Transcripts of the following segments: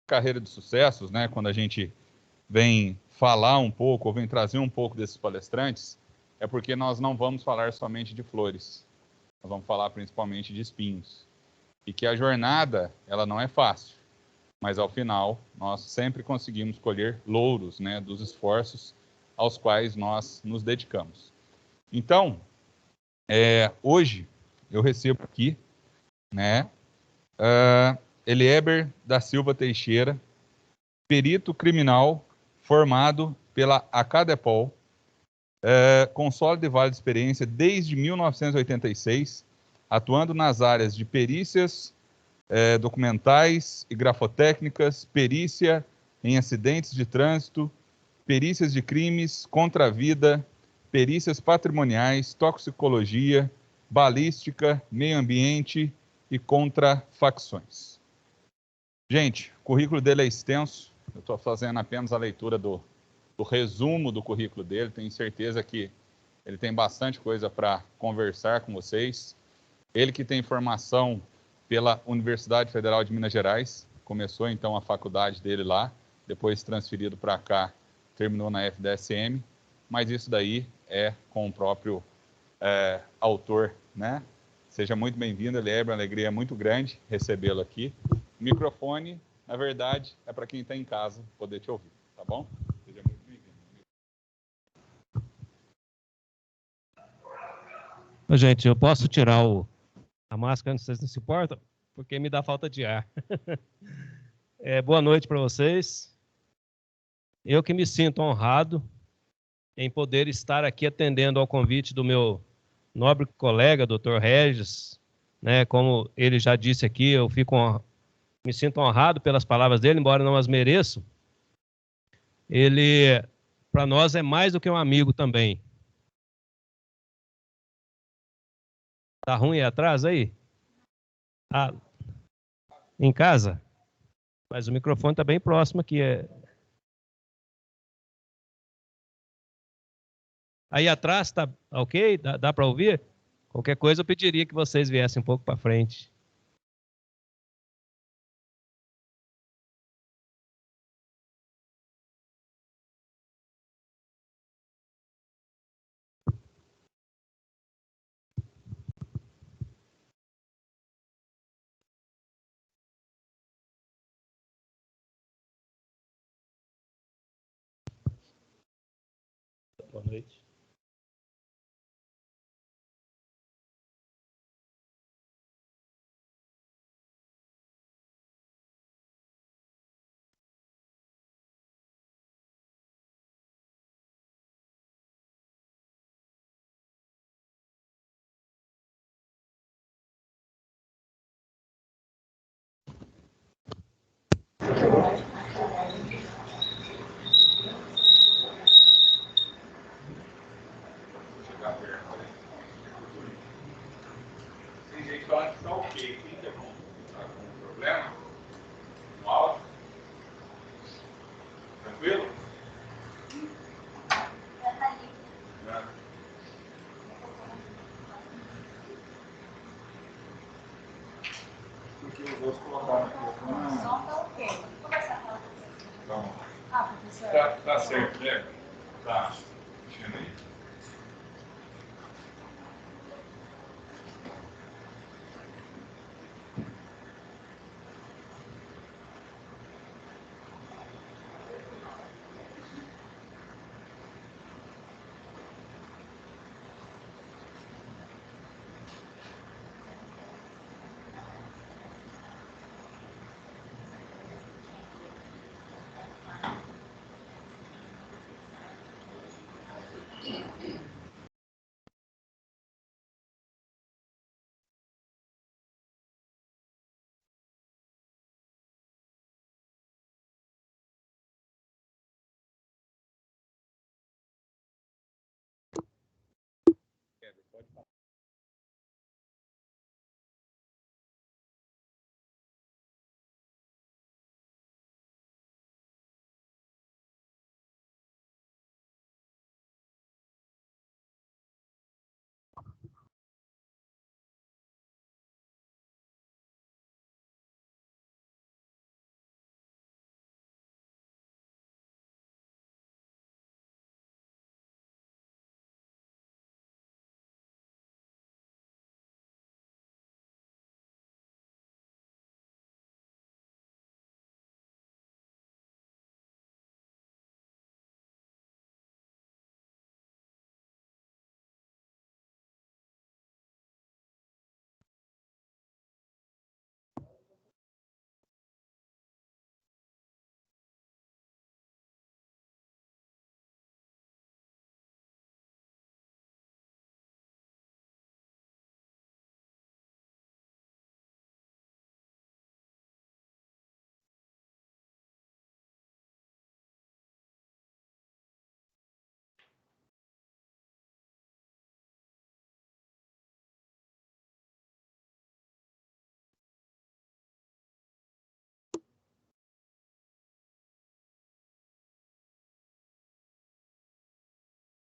carreira de sucessos, né, quando a gente vem falar um pouco, ou vem trazer um pouco desses palestrantes, é porque nós não vamos falar somente de flores, nós vamos falar principalmente de espinhos. E que a jornada, ela não é fácil, mas ao final nós sempre conseguimos colher louros, né, dos esforços aos quais nós nos dedicamos. Então, hoje eu recebo aqui, né, Elieber da Silva Teixeira, perito criminal formado pela Acadepol, com sólida e válida experiência desde 1986, atuando nas áreas de perícias documentais e grafotécnicas, perícia em acidentes de trânsito, perícias de crimes contra a vida, perícias patrimoniais, toxicologia, balística, meio ambiente e contra facções. Gente, o currículo dele é extenso, eu estou fazendo apenas a leitura do resumo do currículo dele, tenho certeza que ele tem bastante coisa para conversar com vocês. Ele que tem formação pela Universidade Federal de Minas Gerais, começou então a faculdade dele lá, depois transferido para cá, terminou na FDSM, mas isso daí é com o próprio autor, né? Seja muito bem-vindo, Elieber, uma alegria muito grande recebê-lo aqui. O microfone, na verdade, é para quem está em casa poder te ouvir, tá bom? Seja muito bem-vindo. Gente, eu posso tirar a máscara, vocês não se importam? Porque me dá falta de ar. Boa noite para vocês. Eu que me sinto honrado em poder estar aqui atendendo ao convite do meu nobre colega, Dr. Regis, né? Como ele já disse aqui, eu me sinto honrado pelas palavras dele, embora não as mereço. Ele, para nós, é mais do que um amigo também. Tá ruim aí atrás aí? Ah, em casa? Mas o microfone está bem próximo aqui. Aí atrás está ok? Dá para ouvir? Qualquer coisa eu pediria que vocês viessem um pouco para frente. Boa noite. Tem gente falando que está ok. Quem está com problema? No áudio? Tranquilo? Porque eu vou colocar no microfone. O som está ok. Vamos conversar com ela. Tá bom. Professor. Tá certo, né? Tá. Mexendo aí. Pode falar.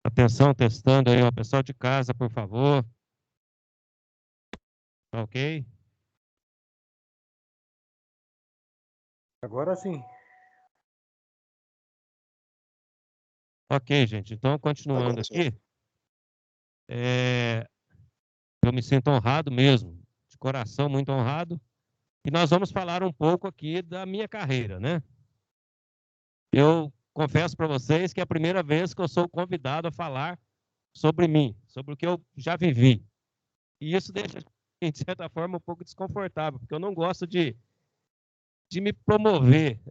Atenção, testando aí, ó, pessoal de casa, por favor. Tá ok? Agora sim. Ok, gente. Então, continuando aqui. Eu me sinto honrado mesmo, de coração muito honrado. E nós vamos falar um pouco aqui da minha carreira, né? Eu confesso para vocês que é a primeira vez que eu sou convidado a falar sobre mim, sobre o que eu já vivi. E isso deixa, de certa forma, um pouco desconfortável, porque eu não gosto de me promover.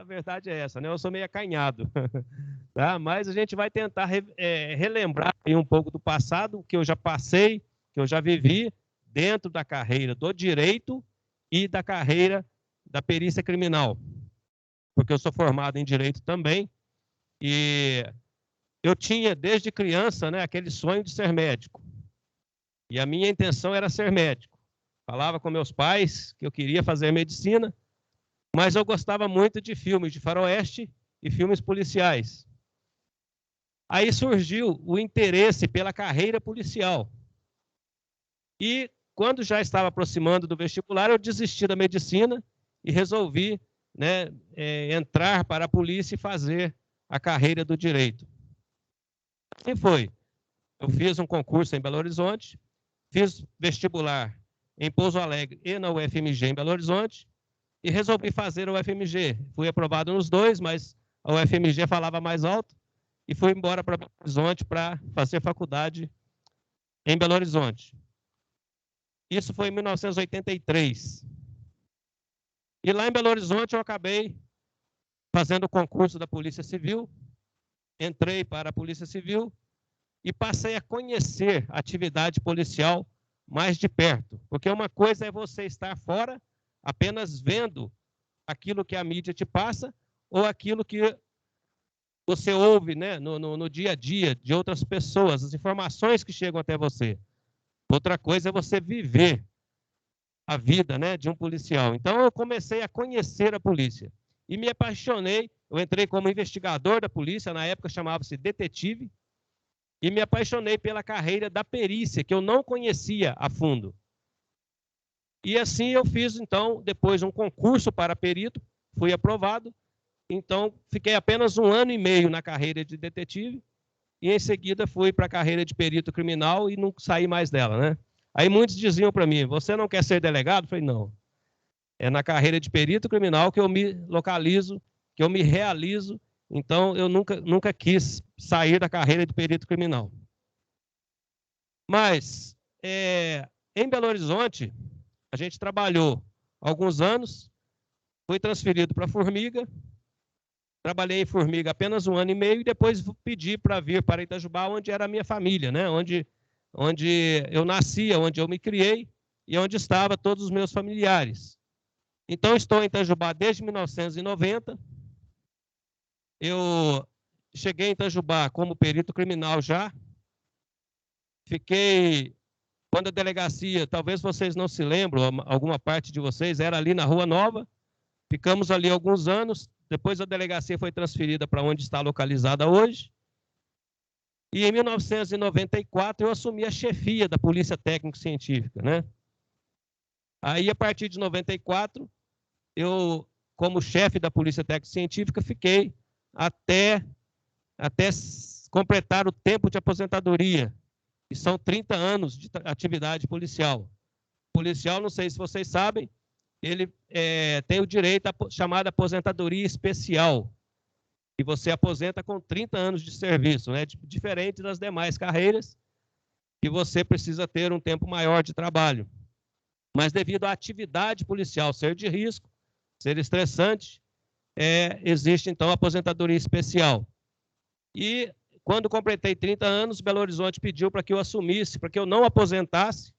A verdade é essa, né? Eu sou meio acanhado. Tá? Mas a gente vai tentar relembrar um pouco do passado, o que eu já passei, que eu já vivi dentro da carreira do direito e da carreira da perícia criminal. Porque eu sou formado em direito também e eu tinha, desde criança, né, aquele sonho de ser médico. E a minha intenção era ser médico. Falava com meus pais que eu queria fazer medicina, mas eu gostava muito de filmes de faroeste e filmes policiais. Aí surgiu o interesse pela carreira policial. E quando já estava aproximando do vestibular, eu desisti da medicina e resolvi, né, entrar para a polícia e fazer a carreira do direito. Assim foi. Eu fiz um concurso em Belo Horizonte, fiz vestibular em Pouso Alegre e na UFMG em Belo Horizonte e resolvi fazer o UFMG. Fui aprovado nos dois, mas a UFMG falava mais alto e fui embora para Belo Horizonte para fazer faculdade em Belo Horizonte. Isso foi em 1983. E lá em Belo Horizonte eu acabei fazendo o concurso da Polícia Civil, entrei para a Polícia Civil e passei a conhecer a atividade policial mais de perto. Porque uma coisa é você estar fora, apenas vendo aquilo que a mídia te passa, ou aquilo que você ouve, né, no dia a dia de outras pessoas, as informações que chegam até você. Outra coisa é você viver a vida, né, de um policial. Então, eu comecei a conhecer a polícia e me apaixonei. Eu entrei como investigador da polícia, na época chamava-se detetive, e me apaixonei pela carreira da perícia, que eu não conhecia a fundo. E assim eu fiz, então, depois um concurso para perito, fui aprovado. Então, fiquei apenas 1 ano e meio na carreira de detetive e, em seguida, fui para a carreira de perito criminal e não saí mais dela, né? Aí muitos diziam para mim, você não quer ser delegado? Eu falei, não. É na carreira de perito criminal que eu me localizo, que eu me realizo. Então, eu nunca quis sair da carreira de perito criminal. Mas, em Belo Horizonte, a gente trabalhou alguns anos, fui transferido para Formiga, trabalhei em Formiga apenas 1 ano e meio e depois pedi para vir para Itajubá, onde era a minha família, né? onde eu nasci, onde eu me criei e onde estavam todos os meus familiares. Então, estou em Itajubá desde 1990. Eu cheguei em Itajubá como perito criminal já. Fiquei, quando a delegacia, talvez vocês não se lembram, alguma parte de vocês, era ali na Rua Nova. Ficamos ali alguns anos. Depois a delegacia foi transferida para onde está localizada hoje. E em 1994 eu assumi a chefia da Polícia Técnico-Científica, né? Aí, a partir de 94, eu, como chefe da Polícia Técnico-Científica, fiquei até completar o tempo de aposentadoria, que são 30 anos de atividade policial. Policial, não sei se vocês sabem, ele tem o direito à chamada aposentadoria especial, e você aposenta com 30 anos de serviço, né? Diferente das demais carreiras, que você precisa ter um tempo maior de trabalho. Mas devido à atividade policial ser de risco, ser estressante, existe, então, a aposentadoria especial. E, quando completei 30 anos, Belo Horizonte pediu para que eu assumisse, para que eu não aposentasse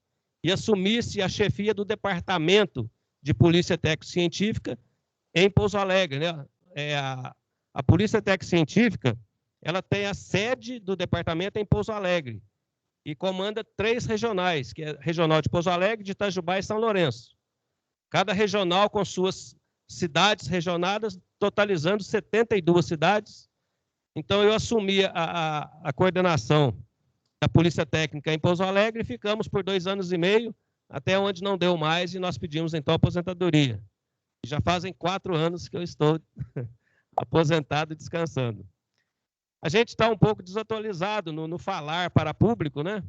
e assumisse a chefia do Departamento de Polícia Técnico-Científica em Pouso Alegre, né? A Polícia Técnico-Científica, ela tem a sede do departamento em Pouso Alegre e comanda 3 regionais, que é a regional de Pouso Alegre, de Itajubá e São Lourenço. Cada regional com suas cidades regionadas, totalizando 72 cidades, Então, eu assumi a coordenação da Polícia Técnica em Pouso Alegre e ficamos por 2 anos e meio, até onde não deu mais, e nós pedimos, então, aposentadoria. Já fazem 4 anos que eu estou aposentado e descansando. A gente está um pouco desatualizado no falar para público, né?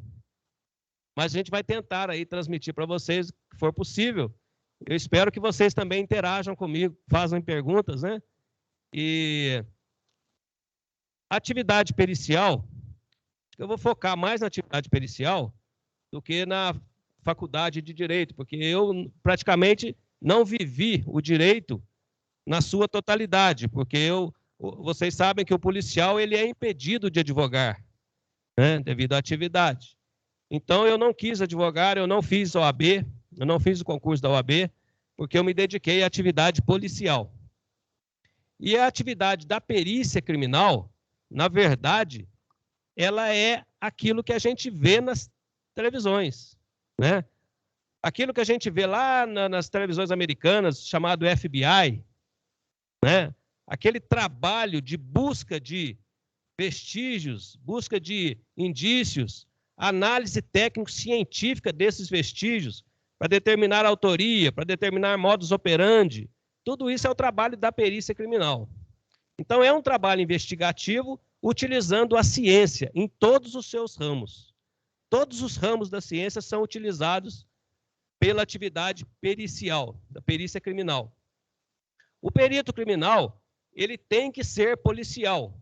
Mas a gente vai tentar aí transmitir para vocês o que for possível. Eu espero que vocês também interajam comigo, façam perguntas, né? E a atividade pericial, eu vou focar mais na atividade pericial do que na faculdade de Direito, porque eu praticamente não vivi o direito na sua totalidade, porque vocês sabem que o policial ele é impedido de advogar, né, devido à atividade. Então, eu não quis advogar, eu não fiz OAB, eu não fiz o concurso da OAB, porque eu me dediquei à atividade policial. E a atividade da perícia criminal, na verdade, ela é aquilo que a gente vê nas televisões, né? Aquilo que a gente vê lá nas televisões americanas, chamado FBI, né? Aquele trabalho de busca de vestígios, busca de indícios, análise técnico-científica desses vestígios, para determinar a autoria, para determinar modus operandi. Tudo isso é o trabalho da perícia criminal. Então, é um trabalho investigativo utilizando a ciência em todos os seus ramos. Todos os ramos da ciência são utilizados pela atividade pericial, da perícia criminal. O perito criminal, ele tem que ser policial.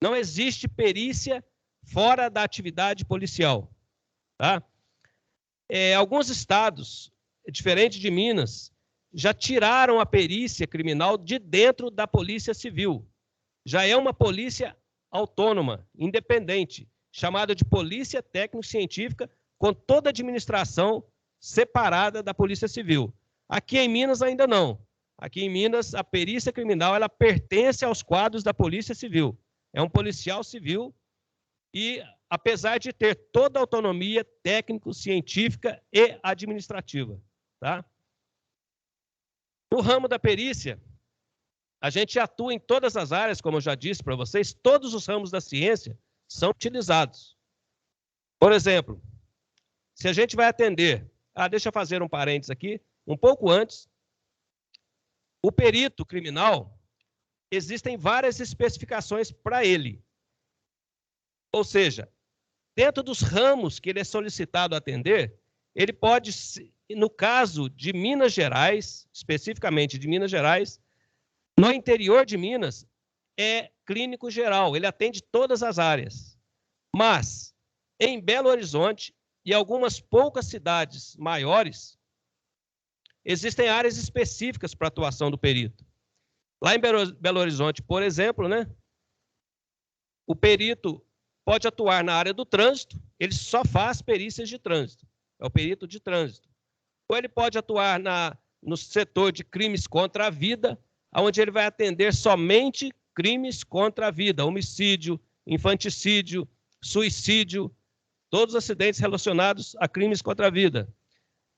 Não existe perícia fora da atividade policial. Tá? Alguns estados, diferente de Minas, já tiraram a perícia criminal de dentro da Polícia Civil. Já é uma polícia autônoma, independente, chamada de Polícia Técnico-Científica, com toda a administração separada da Polícia Civil. Aqui em Minas ainda não. Aqui em Minas, a perícia criminal ela pertence aos quadros da Polícia Civil. É um policial civil e, apesar de ter toda a autonomia técnico-científica e administrativa. Tá? No ramo da perícia, a gente atua em todas as áreas, como eu já disse para vocês, todos os ramos da ciência são utilizados. Por exemplo, se a gente vai atender... deixa eu fazer um parênteses aqui, um pouco antes. O perito criminal, existem várias especificações para ele. Ou seja, dentro dos ramos que ele é solicitado a atender, ele pode, no caso de Minas Gerais, especificamente de Minas Gerais, no interior de Minas, é clínico geral, ele atende todas as áreas. Mas, em Belo Horizonte e algumas poucas cidades maiores, existem áreas específicas para a atuação do perito. Lá em Belo Horizonte, por exemplo, né, o perito pode atuar na área do trânsito, ele só faz perícias de trânsito, é o perito de trânsito. Ou ele pode atuar no setor de crimes contra a vida, onde ele vai atender somente crimes contra a vida, homicídio, infanticídio, suicídio, todos os acidentes relacionados a crimes contra a vida.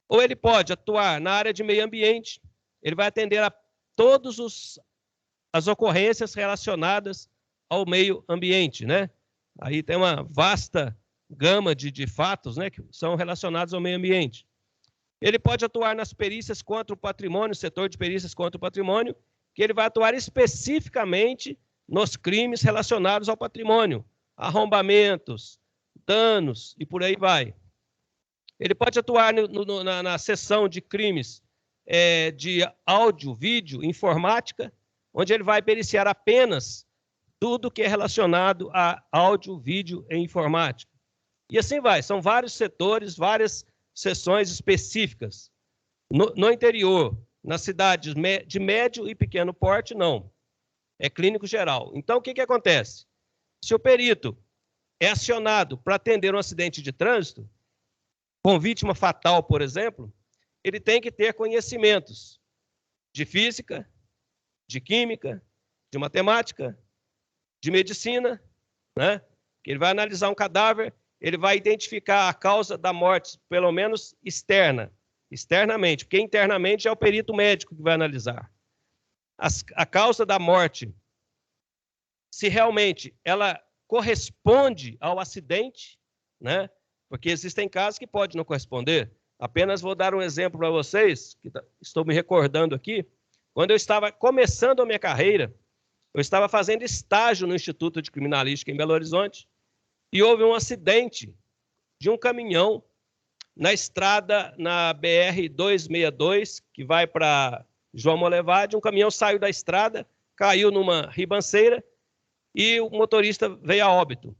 Ou ele pode atuar na área de meio ambiente, ele vai atender a todas as ocorrências relacionadas ao meio ambiente, né? Aí tem uma vasta gama de fatos, né, que são relacionados ao meio ambiente. Ele pode atuar nas perícias contra o patrimônio, setor de perícias contra o patrimônio, que ele vai atuar especificamente nos crimes relacionados ao patrimônio, arrombamentos, danos e por aí vai. Ele pode atuar na seção de crimes de áudio, vídeo, informática, onde ele vai periciar apenas tudo que é relacionado a áudio, vídeo e informática. E assim vai, são vários setores, várias seções específicas. No interior, nas cidades de médio e pequeno porte, não. É clínico geral. Então, o que acontece? Se o perito é acionado para atender um acidente de trânsito, com vítima fatal, por exemplo, ele tem que ter conhecimentos de física, de química, de matemática, de medicina, né? Ele vai analisar um cadáver, ele vai identificar a causa da morte, pelo menos externamente, porque internamente é o perito médico que vai analisar. A causa da morte se realmente ela corresponde ao acidente, né? Porque existem casos que podem não corresponder. Apenas vou dar um exemplo para vocês, que estou me recordando aqui. Quando eu estava começando a minha carreira, eu estava fazendo estágio no Instituto de Criminalística em Belo Horizonte e houve um acidente de um caminhão na estrada, na BR-262, que vai para João Molevade. Um caminhão saiu da estrada, caiu numa ribanceira e o motorista veio a óbito.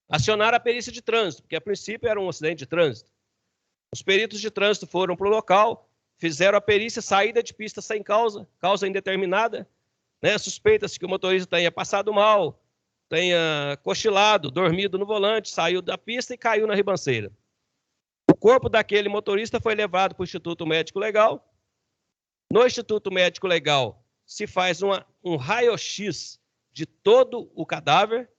Acionaram a perícia de trânsito, porque a princípio era um acidente de trânsito. Os peritos de trânsito foram para o local, fizeram a perícia, saída de pista sem causa, causa indeterminada, né? Suspeita-se que o motorista tenha passado mal, tenha cochilado, dormido no volante, saiu da pista e caiu na ribanceira. O corpo daquele motorista foi levado para o Instituto Médico Legal. No Instituto Médico Legal se faz um raio-x de todo o cadáver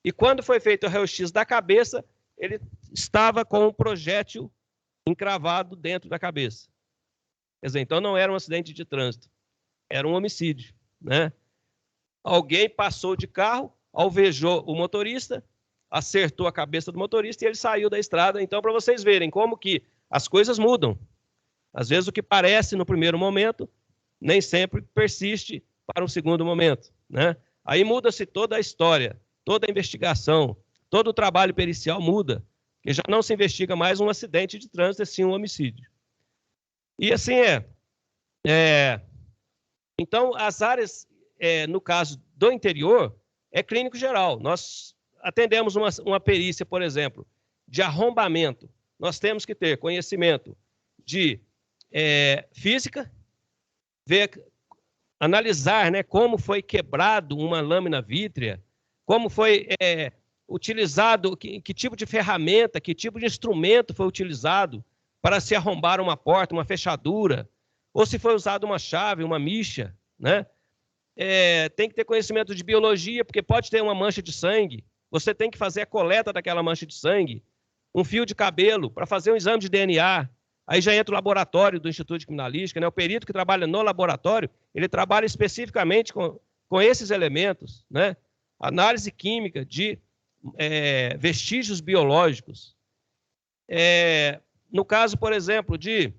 e quando foi feito o raio-x da cabeça, ele estava com um projétil encravado dentro da cabeça. Quer dizer, então não era um acidente de trânsito, era um homicídio, né? Alguém passou de carro, alvejou o motorista, acertou a cabeça do motorista e ele saiu da estrada. Então, para vocês verem como que as coisas mudam. Às vezes o que parece no primeiro momento, nem sempre persiste para um segundo momento, né? Aí muda-se toda a história, toda a investigação, todo o trabalho pericial muda, porque já não se investiga mais um acidente de trânsito, e sim um homicídio. E assim então, as áreas, no caso do interior, é clínico geral. Nós atendemos uma perícia, por exemplo, de arrombamento. Nós temos que ter conhecimento de física, analisar, né, como foi quebrado uma lâmina vítrea, como foi utilizado, que tipo de ferramenta, que tipo de instrumento foi utilizado para se arrombar uma porta, uma fechadura, ou se foi usada uma chave, uma micha, né? Tem que ter conhecimento de biologia, porque pode ter uma mancha de sangue, você tem que fazer a coleta daquela mancha de sangue, um fio de cabelo, para fazer um exame de DNA. Aí já entra o laboratório do Instituto de Criminalística, né? O perito que trabalha no laboratório, ele trabalha especificamente com esses elementos, né? Análise química de vestígios biológicos. No caso, por exemplo, de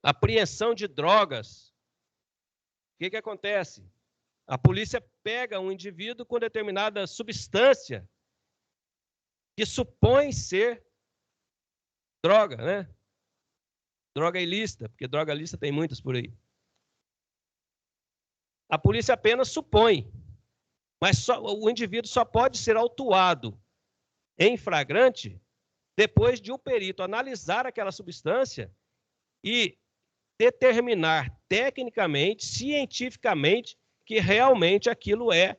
apreensão de drogas, o que acontece? A polícia pega um indivíduo com determinada substância que supõe ser droga, né? Droga ilícita, porque droga ilícita tem muitas por aí. A polícia apenas supõe, mas o indivíduo só pode ser autuado em flagrante depois de o perito analisar aquela substância e determinar tecnicamente, cientificamente, que realmente aquilo é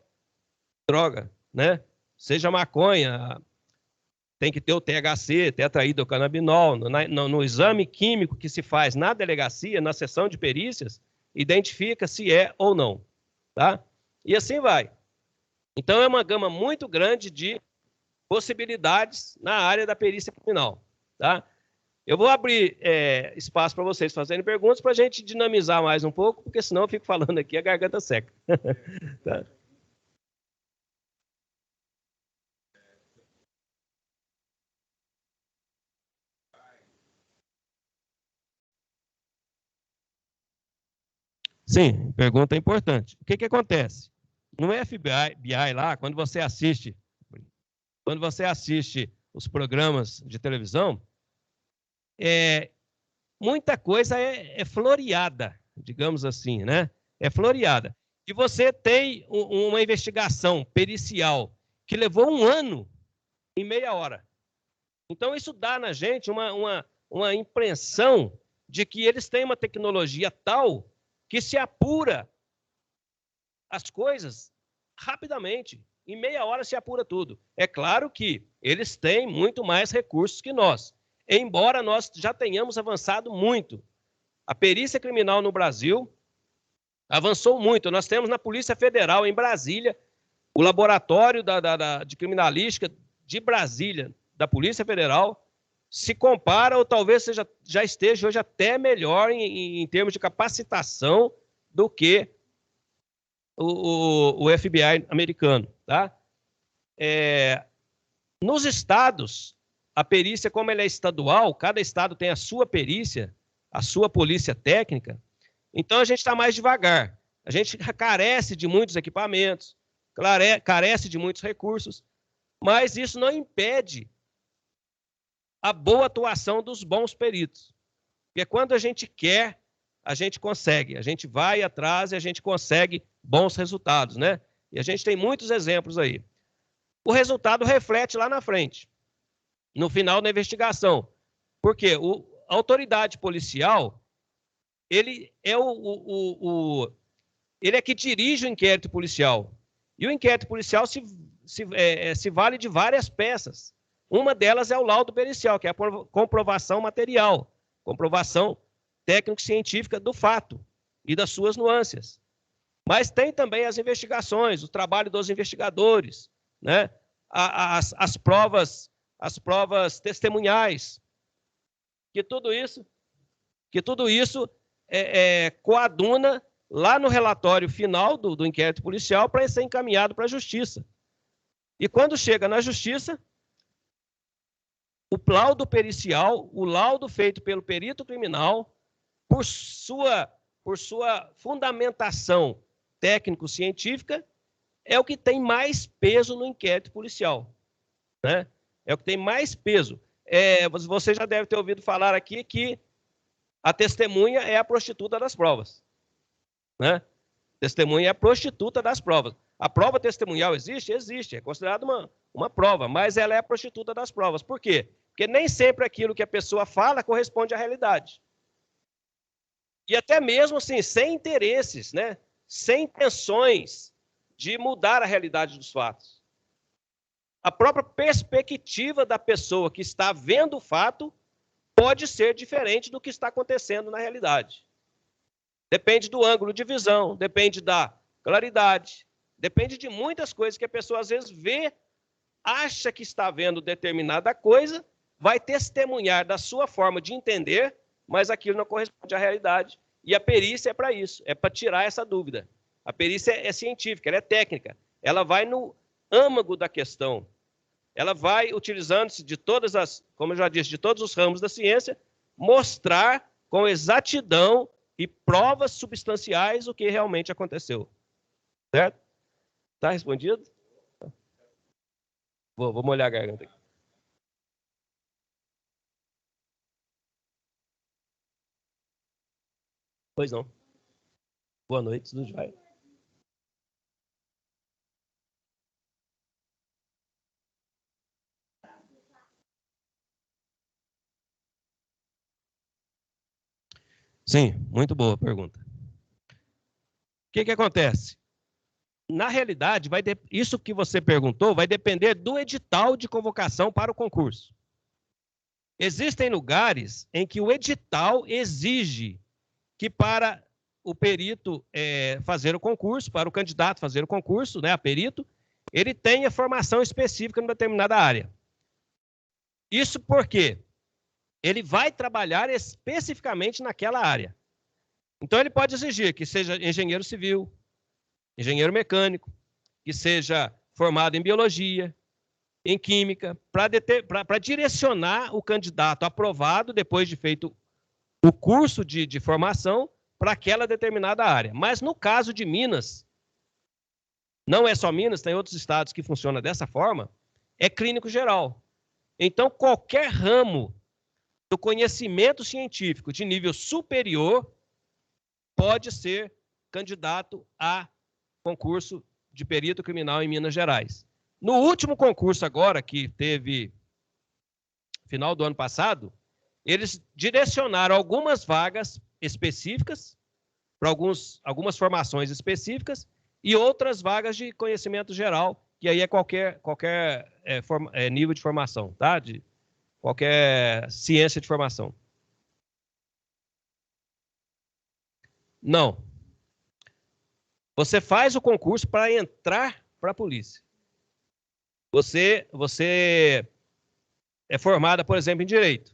droga, né? Seja maconha, tem que ter o THC, tetraidrocannabinol. No exame químico que se faz na delegacia, na sessão de perícias, identifica se é ou não, tá? E assim vai. Então, é uma gama muito grande de possibilidades na área da perícia criminal, tá? Eu vou abrir espaço para vocês fazerem perguntas para a gente dinamizar mais um pouco, porque senão eu fico falando aqui, a garganta seca. Tá? Sim, pergunta importante. O que acontece? No FBI lá, quando você assiste os programas de televisão, muita coisa é floreada, digamos assim, né? É floreada. E você tem uma investigação pericial que levou 1 ano em meia hora. Então, isso dá na gente uma impressão de que eles têm uma tecnologia tal que se apura as coisas rapidamente. Em meia hora se apura tudo. É claro que eles têm muito mais recursos que nós, embora nós já tenhamos avançado muito. A perícia criminal no Brasil avançou muito. Nós temos na Polícia Federal, em Brasília, o laboratório de criminalística de Brasília, da Polícia Federal, se compara ou talvez já esteja hoje até melhor em termos de capacitação do que o FBI americano, tá? Nos estados, a perícia, como ela é estadual, cada estado tem a sua perícia, a sua polícia técnica, então a gente está mais devagar. A gente carece de muitos equipamentos, carece de muitos recursos, mas isso não impede a boa atuação dos bons peritos. Porque quando a gente quer, a gente consegue. A gente vai atrás e a gente consegue bons resultados, né? E a gente tem muitos exemplos aí. O resultado reflete lá na frente, no final da investigação. Porque a autoridade policial, ele é ele é que dirige o inquérito policial. E o inquérito policial se vale de várias peças. Uma delas é o laudo pericial, que é a comprovação material, comprovação técnico-científica do fato e das suas nuances. Mas tem também as investigações, o trabalho dos investigadores, né? As provas testemunhais, que tudo isso coaduna lá no relatório final do inquérito policial para ser encaminhado para a justiça. E quando chega na justiça, o laudo pericial, o laudo feito pelo perito criminal, por sua fundamentação técnico-científica, é o que tem mais peso no inquérito policial, né? É o que tem mais peso. Você já deve ter ouvido falar aqui que a testemunha é a prostituta das provas, né? Testemunha é a prostituta das provas. A prova testemunhal existe? Existe, é considerada uma prova, mas ela é a prostituta das provas. Por quê? Porque nem sempre aquilo que a pessoa fala corresponde à realidade. E até mesmo assim, sem interesses, né? Sem intenções de mudar a realidade dos fatos. A própria perspectiva da pessoa que está vendo o fato pode ser diferente do que está acontecendo na realidade. Depende do ângulo de visão, depende da claridade, depende de muitas coisas que a pessoa às vezes vê, acha que está vendo determinada coisa, vai testemunhar da sua forma de entender, mas aquilo não corresponde à realidade. E a perícia é para isso, é para tirar essa dúvida. A perícia é científica, ela é técnica, ela vai no âmago da questão. Ela vai, utilizando-se de todas as, como eu já disse, de todos os ramos da ciência, mostrar com exatidão e provas substanciais o que realmente aconteceu. Certo? Está respondido? Vou molhar a garganta aqui. Pois não. Boa noite, tudo vai. Sim, muito boa pergunta. O que acontece? Na realidade, isso que você perguntou vai depender do edital de convocação para o concurso. Existem lugares em que o edital exige que para o perito fazer o concurso, para o candidato fazer o concurso, né, a perito, ele tenha formação específica em determinada área. Isso porque ele vai trabalhar especificamente naquela área. Então, ele pode exigir que seja engenheiro civil, engenheiro mecânico, que seja formado em biologia, em química, para direcionar o candidato aprovado, depois de feito o curso de formação, para aquela determinada área. Mas no caso de Minas, não é só Minas, tem outros estados que funcionam dessa forma, é clínico geral. Então, qualquer ramo do conhecimento científico de nível superior pode ser candidato a concurso de perito criminal em Minas Gerais. No último concurso agora, que teve final do ano passado, eles direcionaram algumas vagas específicas, para algumas formações específicas, e outras vagas de conhecimento geral, que aí é qualquer nível de formação, tá? De qualquer ciência de formação. Não. Você faz o concurso para entrar para a polícia. Você é formada, por exemplo, em direito.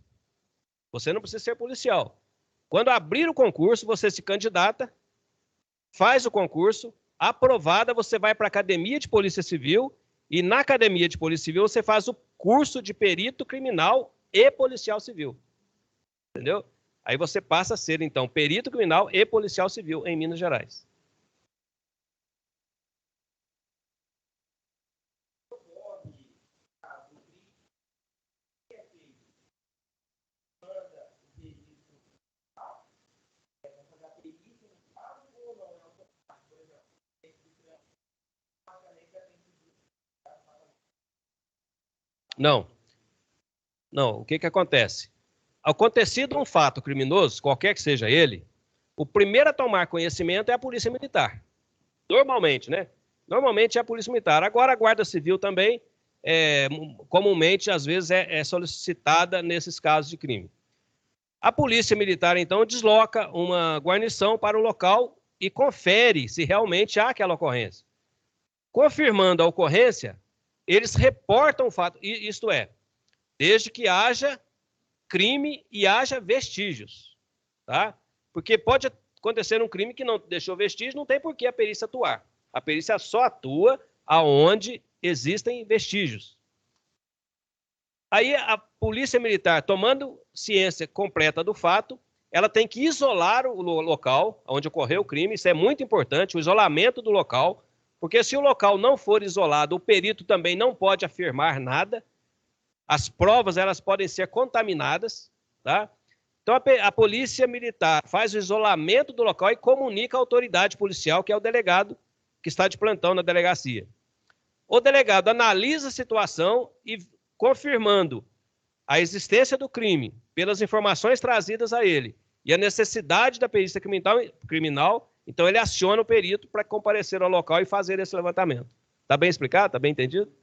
Você não precisa ser policial. Quando abrir o concurso, você se candidata, faz o concurso, Aprovada, você vai para a Academia de Polícia Civil e na Academia de Polícia Civil você faz o curso de perito criminal e policial civil. Entendeu? Aí você passa a ser, então, perito criminal e policial civil em Minas Gerais. Não. Não, o que acontece? Acontecido um fato criminoso, qualquer que seja ele, o primeiro a tomar conhecimento é a Polícia Militar. Normalmente, né? Normalmente é a Polícia Militar. Agora a Guarda Civil também, comumente, às vezes, é solicitada nesses casos de crime. A Polícia Militar, então, desloca uma guarnição para o local e confere se realmente há aquela ocorrência. Confirmando a ocorrência, eles reportam o fato, isto é, desde que haja crime e haja vestígios, tá? Porque pode acontecer um crime que não deixou vestígio, não tem por que a perícia atuar. A perícia só atua aonde existem vestígios. Aí a Polícia Militar, tomando ciência completa do fato, ela tem que isolar o local onde ocorreu o crime, isso é muito importante, o isolamento do local, porque se o local não for isolado, o perito também não pode afirmar nada, as provas elas podem ser contaminadas, tá? Então a Polícia Militar faz o isolamento do local e comunica à autoridade policial, que é o delegado que está de plantão na delegacia. O delegado analisa a situação e, confirmando a existência do crime pelas informações trazidas a ele e a necessidade da perícia criminal, então ele aciona o perito para comparecer ao local e fazer esse levantamento. Está bem explicado? Está bem entendido?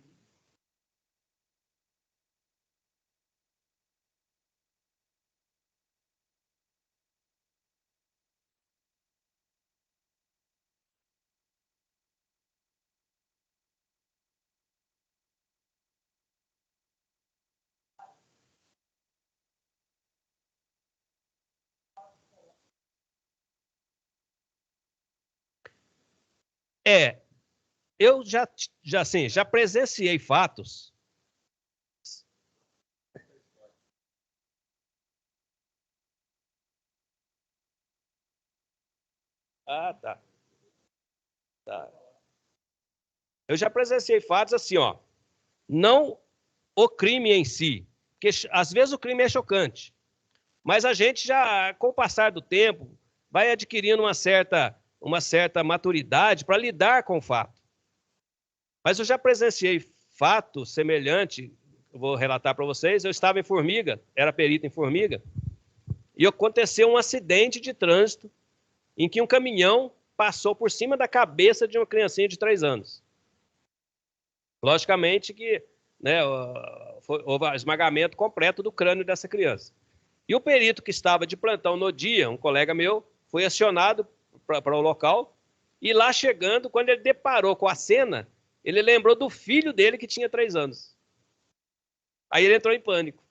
Eu já presenciei fatos. Ah, tá. Eu já presenciei fatos assim, ó. Não o crime em si, porque às vezes o crime é chocante, mas a gente já, com o passar do tempo, vai adquirindo uma certa maturidade para lidar com o fato. Mas eu já presenciei fato semelhante, eu vou relatar para vocês. Eu estava em Formiga, era perito em Formiga, e aconteceu um acidente de trânsito em que um caminhão passou por cima da cabeça de uma criancinha de 3 anos. Logicamente que, né, houve esmagamento completo do crânio dessa criança. E o perito que estava de plantão no dia, um colega meu, foi acionado para o local, e lá chegando, quando ele deparou com a cena, ele lembrou do filho dele que tinha 3 anos. Aí ele entrou em pânico,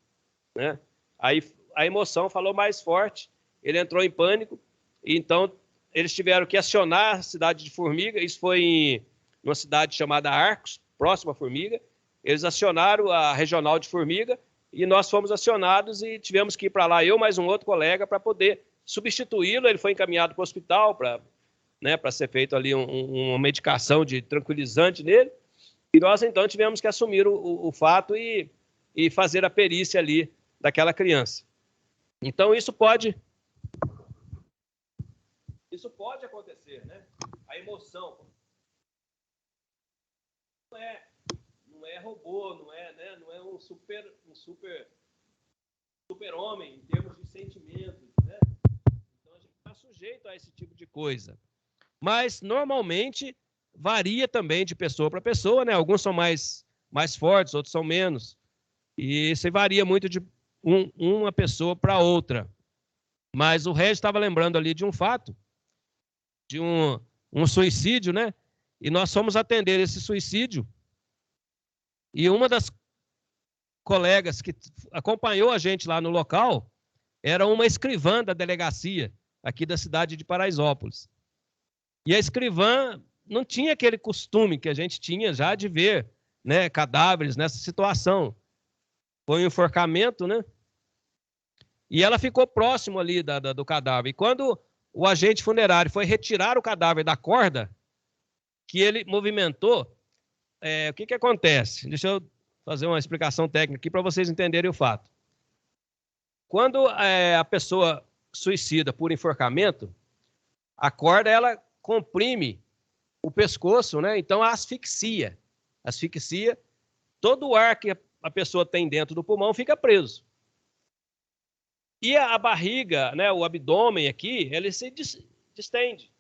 né? Aí a emoção falou mais forte, ele entrou em pânico, e então eles tiveram que acionar a cidade de Formiga. Isso foi em uma cidade chamada Arcos, próxima a Formiga. Eles acionaram a regional de Formiga e nós fomos acionados e tivemos que ir para lá, eu mais um outro colega, para poder substituí-lo. Ele foi encaminhado para o hospital para, né, ser feito ali uma medicação de tranquilizante nele. E nós, então, tivemos que assumir o fato e fazer a perícia ali daquela criança. Então, isso pode acontecer, né? A emoção não é robô, não é um super-homem em termos de sentimentos, né? Então a gente está sujeito a esse tipo de coisa. Mas normalmente varia também de pessoa para pessoa, né? Alguns são mais fortes, outros são menos. E isso varia muito de uma pessoa para outra. Mas o Regis estava lembrando ali de um fato, de um suicídio, né? E nós fomos atender esse suicídio. E uma das colegas que acompanhou a gente lá no local era uma escrivã da delegacia aqui da cidade de Paraisópolis. E a escrivã não tinha aquele costume que a gente tinha já de ver, né, cadáveres nessa situação. Foi um enforcamento, né? E ela ficou próximo ali do cadáver. E quando o agente funerário foi retirar o cadáver da corda, que ele movimentou, o que acontece? Deixa eu fazer uma explicação técnica aqui para vocês entenderem o fato. Quando a pessoa suicida por enforcamento, a corda ela comprime o pescoço, né? Então asfixia. Asfixia, todo o ar que a pessoa tem dentro do pulmão fica preso. E a barriga, né, o abdômen aqui, ele se distende.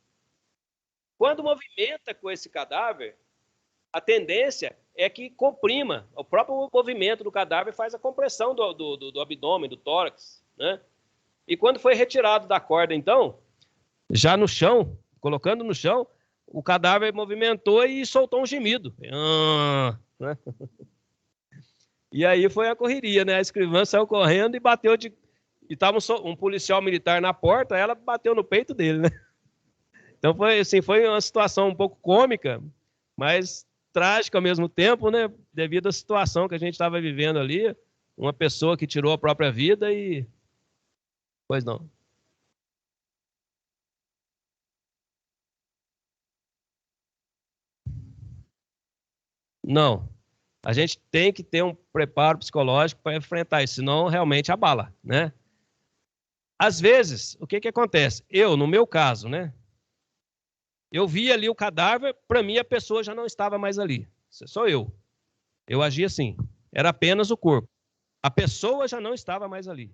Quando movimenta com esse cadáver, a tendência é que comprima. O próprio movimento do cadáver faz a compressão do abdômen, do tórax, né? E quando foi retirado da corda, então, já no chão, colocando no chão, o cadáver movimentou e soltou um gemido. Né? E aí foi a correria, né? A escrivã saiu correndo e bateu de... E estava um policial militar na porta, ela bateu no peito dele, né? Então foi assim, foi uma situação um pouco cômica, mas trágica ao mesmo tempo, né? Devido à situação que a gente estava vivendo ali, uma pessoa que tirou a própria vida e... Pois não. Não. A gente tem que ter um preparo psicológico para enfrentar isso, senão realmente abala, né? Às vezes, o que acontece? Eu, no meu caso, né? Eu vi ali o cadáver, para mim a pessoa já não estava mais ali. Sou eu. Eu agi assim. Era apenas o corpo. A pessoa já não estava mais ali.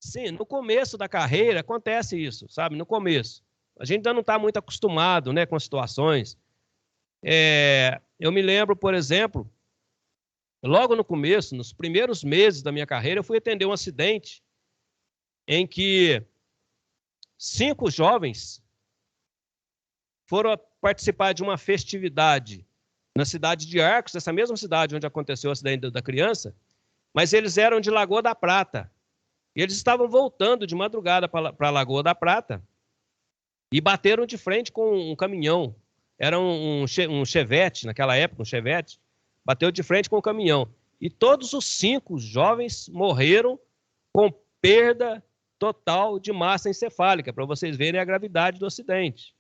Sim, no começo da carreira acontece isso, sabe? No começo. A gente ainda não está muito acostumado, né, com situações. Eu me lembro, por exemplo, logo no começo, nos primeiros meses da minha carreira, eu fui atender um acidente em que 5 jovens foram participar de uma festividade na cidade de Arcos, essa mesma cidade onde aconteceu o acidente da criança, mas eles eram de Lagoa da Prata. E eles estavam voltando de madrugada para a Lagoa da Prata e bateram de frente com um caminhão. Era um Chevette, naquela época, um Chevette. Bateu de frente com o caminhão. E todos os 5 jovens morreram com perda total de massa encefálica, para vocês verem a gravidade do acidente,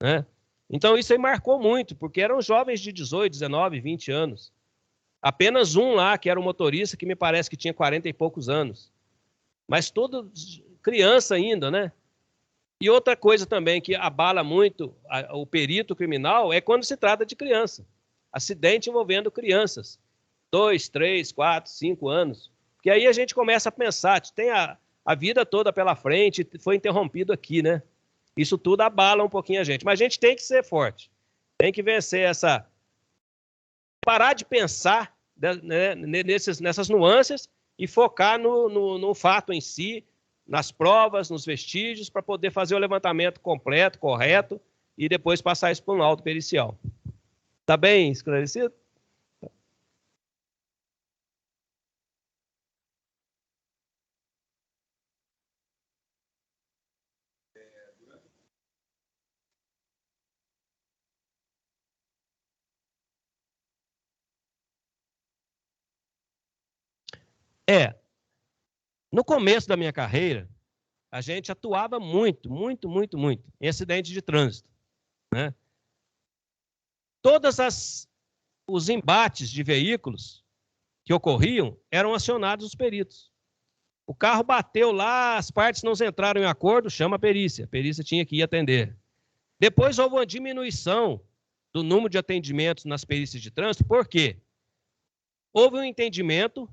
né? Então isso aí marcou muito, porque eram jovens de 18, 19, 20 anos. Apenas um lá, que era o motorista, que me parece que tinha 40 e poucos anos. Mas tudo criança ainda, né? E outra coisa também que abala muito o perito criminal é quando se trata de criança. Acidente envolvendo crianças. 2, 3, 4, 5 anos. Porque aí a gente começa a pensar, tem a vida toda pela frente, foi interrompido aqui, né? Isso tudo abala um pouquinho a gente. Mas a gente tem que ser forte. Tem que vencer essa... Parar de pensar, né, nessas nuances e focar no fato em si, nas provas, nos vestígios, para poder fazer o levantamento completo, correto, e depois passar isso para um laudo pericial. Tá bem esclarecido? No começo da minha carreira, a gente atuava muito em acidentes de trânsito, né? Todos os embates de veículos que ocorriam eram acionados os peritos. O carro bateu lá, as partes não entraram em acordo, chama a perícia tinha que ir atender. Depois houve uma diminuição do número de atendimentos nas perícias de trânsito, por quê? Houve um entendimento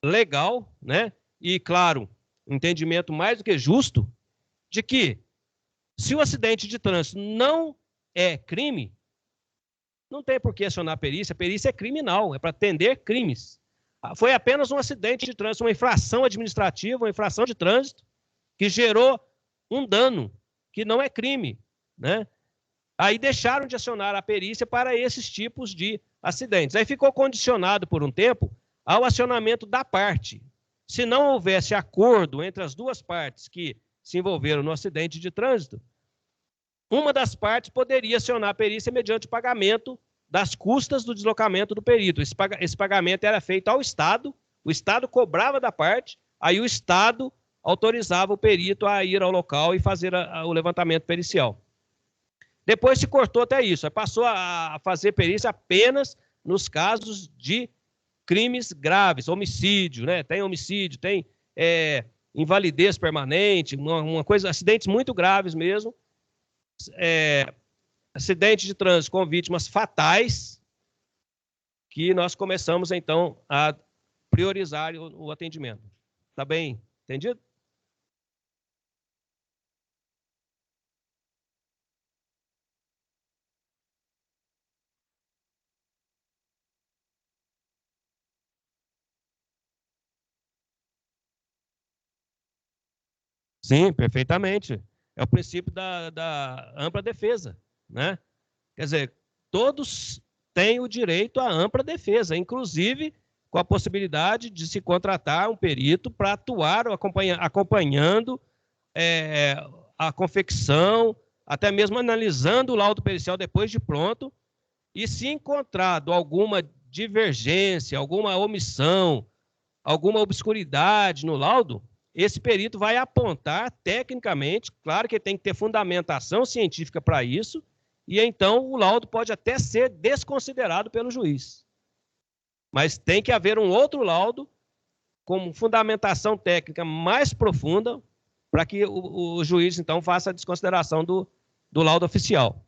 legal, né? E, claro, um entendimento mais do que justo, de que se o acidente de trânsito não é crime, não tem por que acionar a perícia é criminal, é para atender crimes. Foi apenas um acidente de trânsito, uma infração administrativa, uma infração de trânsito, que gerou um dano, que não é crime, né? Aí deixaram de acionar a perícia para esses tipos de acidentes. Aí ficou condicionado por um tempo ao acionamento da parte. se não houvesse acordo entre as duas partes que se envolveram no acidente de trânsito, uma das partes poderia acionar a perícia mediante o pagamento das custas do deslocamento do perito. Esse pagamento era feito ao Estado, o Estado cobrava da parte, aí o Estado autorizava o perito a ir ao local e fazer o levantamento pericial. Depois se cortou até isso, aí passou a fazer perícia apenas nos casos de crimes graves, homicídio, né? Tem homicídio, tem invalidez permanente, uma coisa, acidentes muito graves mesmo, acidente de trânsito com vítimas fatais, que nós começamos, então, a priorizar o atendimento. Está bem entendido? Sim, perfeitamente. É o princípio da ampla defesa, né? Quer dizer, todos têm o direito à ampla defesa, inclusive com a possibilidade de se contratar um perito para atuar acompanhando a confecção, até mesmo analisando o laudo pericial depois de pronto, e se encontrado alguma divergência, alguma omissão, alguma obscuridade no laudo, esse perito vai apontar tecnicamente, claro que tem que ter fundamentação científica para isso, e então o laudo pode até ser desconsiderado pelo juiz. Mas tem que haver um outro laudo com fundamentação técnica mais profunda para que o juiz, então, faça a desconsideração do laudo oficial.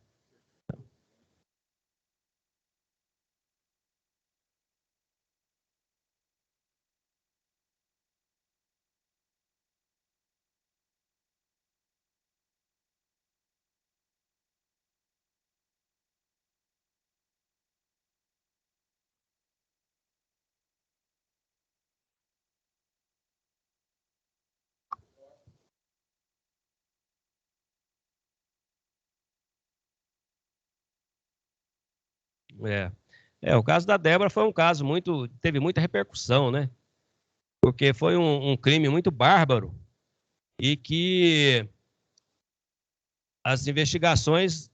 O caso da Débora foi um caso teve muita repercussão, né? Porque foi um crime muito bárbaro e que as investigações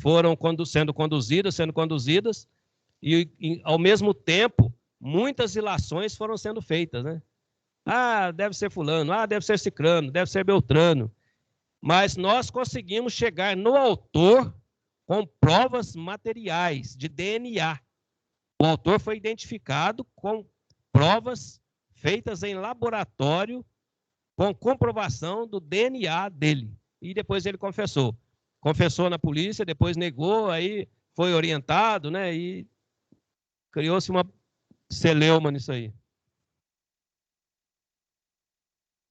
foram sendo conduzidas e, ao mesmo tempo, muitas ilações foram sendo feitas, né? Ah, deve ser fulano, deve ser cicrano, deve ser beltrano. Mas nós conseguimos chegar no autor com provas materiais de DNA. O autor foi identificado com provas feitas em laboratório com comprovação do DNA dele. E depois ele confessou. Confessou na polícia, depois negou, aí foi orientado, né? E criou-se uma celeuma nisso aí.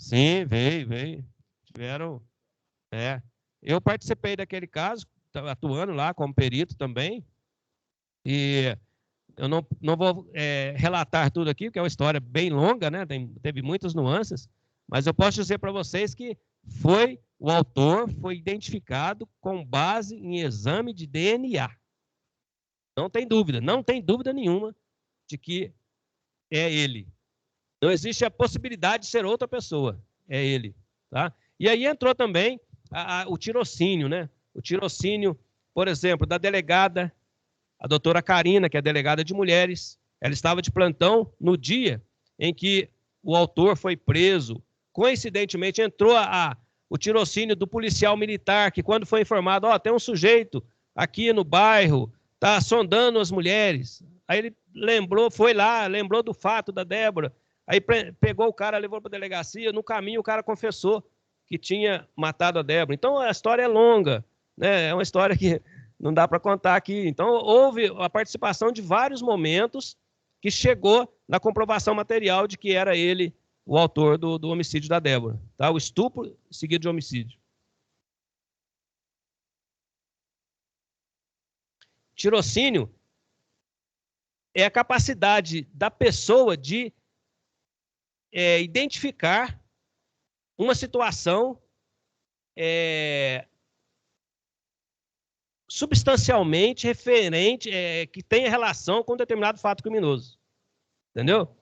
Sim, veio. Tiveram. Eu participei daquele caso, atuando lá como perito também. E eu não vou relatar tudo aqui, porque é uma história bem longa, né? Teve muitas nuances, mas eu posso dizer para vocês que o autor foi identificado com base em exame de DNA. Não tem dúvida nenhuma de que é ele. Não existe a possibilidade de ser outra pessoa, é ele. Tá? E aí entrou também o tirocínio, né? O tirocínio, por exemplo, da delegada, a doutora Karina, que é delegada de mulheres. Ela estava de plantão no dia em que o autor foi preso. Coincidentemente, entrou o tirocínio do policial militar, que quando foi informado, tem um sujeito aqui no bairro, está sondando as mulheres. Aí ele foi lá, lembrou do fato da Débora. Aí pegou o cara, levou para a delegacia. No caminho, o cara confessou que tinha matado a Débora. Então, a história é longa, né? É uma história que não dá para contar aqui. Então, houve a participação de vários momentos que chegou na comprovação material de que era ele o autor do homicídio da Débora. Tá? O estupro seguido de homicídio. Tirocínio é a capacidade da pessoa de identificar uma situação substancialmente referente, que tenha relação com um determinado fato criminoso. Entendeu?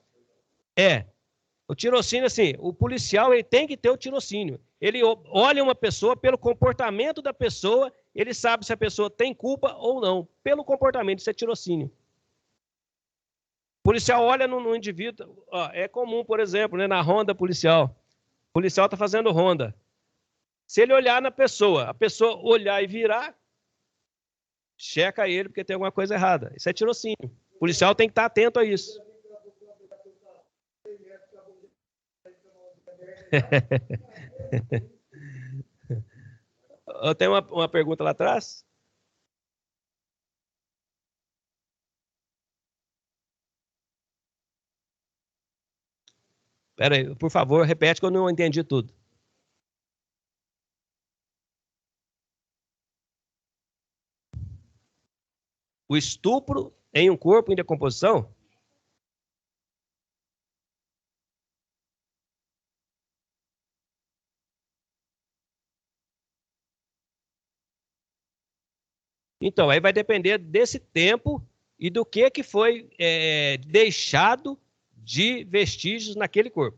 O tirocínio, assim, o policial ele tem que ter o tirocínio. Ele olha uma pessoa pelo comportamento da pessoa, ele sabe se a pessoa tem culpa ou não. Pelo comportamento, isso é tirocínio. O policial olha no indivíduo, ó, é comum, por exemplo, né, na ronda policial. O policial está fazendo ronda. Se ele olhar na pessoa, a pessoa olhar e virar, checa ele porque tem alguma coisa errada. Isso é tirocínio. O policial tem que estar atento a isso. Eu tenho uma pergunta lá atrás. Espera aí, por favor, repete que eu não entendi tudo. O estupro em um corpo em decomposição? Então, aí vai depender desse tempo e do que foi deixado de vestígios naquele corpo.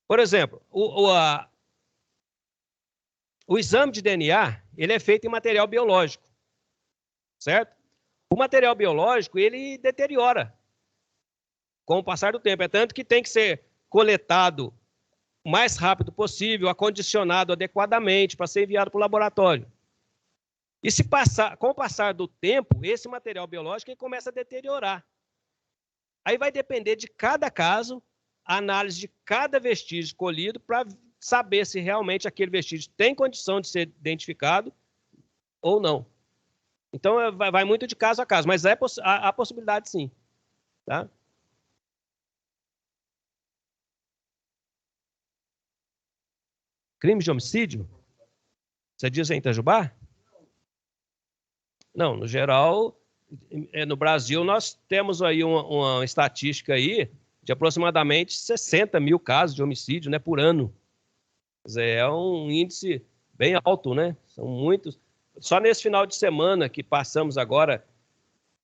Por exemplo, o exame de DNA, ele é feito em material biológico, certo? O material biológico, ele deteriora com o passar do tempo. É tanto que tem que ser coletado o mais rápido possível, acondicionado adequadamente para ser enviado para o laboratório. E se passar, com o passar do tempo, esse material biológico ele começa a deteriorar. Aí vai depender de cada caso, a análise de cada vestígio colhido para saber se realmente aquele vestígio tem condição de ser identificado ou não. Então, vai muito de caso a caso, mas há possibilidade sim. Tá? Crime de homicídio? Você diz em Itajubá? Não, no geral, no Brasil, nós temos aí uma estatística aí de aproximadamente 60 mil casos de homicídio, né, por ano. Quer dizer, é um índice bem alto, né? São muitos. Só nesse final de semana que passamos agora,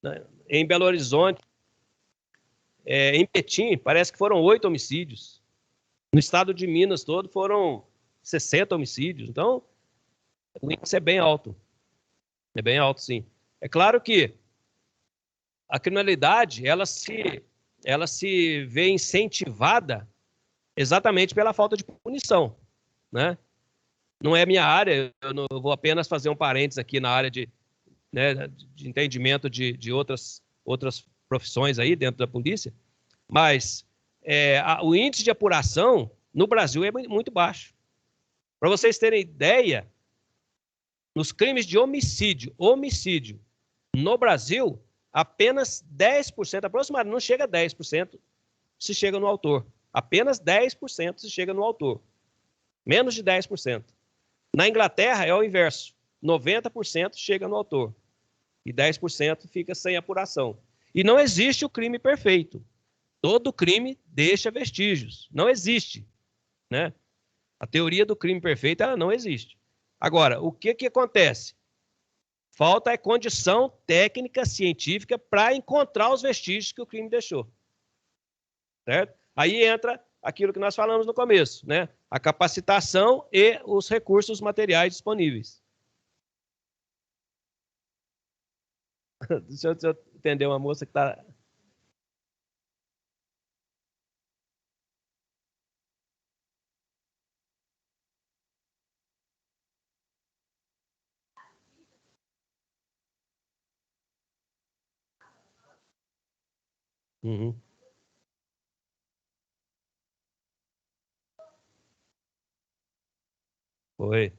né, em Belo Horizonte, em Petim, parece que foram 8 homicídios. No estado de Minas todo foram 60 homicídios. Então, o índice é bem alto. É bem alto, sim. É claro que a criminalidade, ela se vê incentivada exatamente pela falta de punição, né? Não é minha área, eu vou apenas fazer um parênteses aqui na área de entendimento de outras profissões aí dentro da polícia, mas o índice de apuração no Brasil é muito baixo. Para vocês terem ideia, nos crimes de homicídio no Brasil, apenas 10%, aproximadamente, não chega a 10%, se chega no autor. Apenas 10% se chega no autor. Menos de 10%. Na Inglaterra é o inverso. 90% chega no autor. E 10% fica sem apuração. E não existe o crime perfeito. Todo crime deixa vestígios. Não existe, né? A teoria do crime perfeito, ela não existe. Agora, o que acontece? Falta condição técnica, científica para encontrar os vestígios que o crime deixou. Certo? Aí entra aquilo que nós falamos no começo, né? A capacitação e os recursos materiais disponíveis. Deixa eu entender uma moça que está... Uhum. Foi.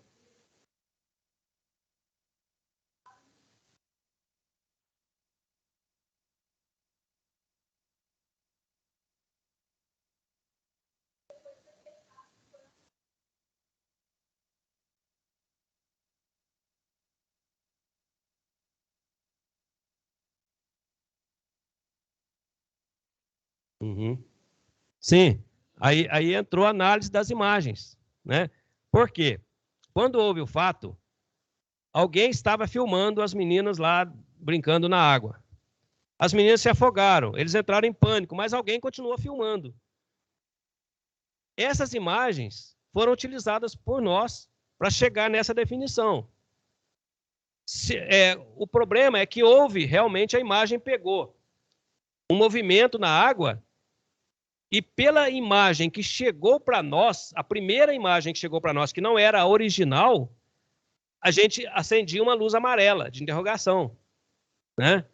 Uhum. Sim, aí entrou a análise das imagens, né? Por quê? Quando houve o fato, alguém estava filmando as meninas lá brincando na água. As meninas se afogaram, eles entraram em pânico, mas alguém continuou filmando. essas imagens foram utilizadas por nós para chegar nessa definição. O problema é que houve, realmente, a imagem pegou um movimento na água e pela imagem que chegou para nós, a primeira imagem que chegou para nós, que não era a original, a gente acendia uma luz amarela de interrogação, né?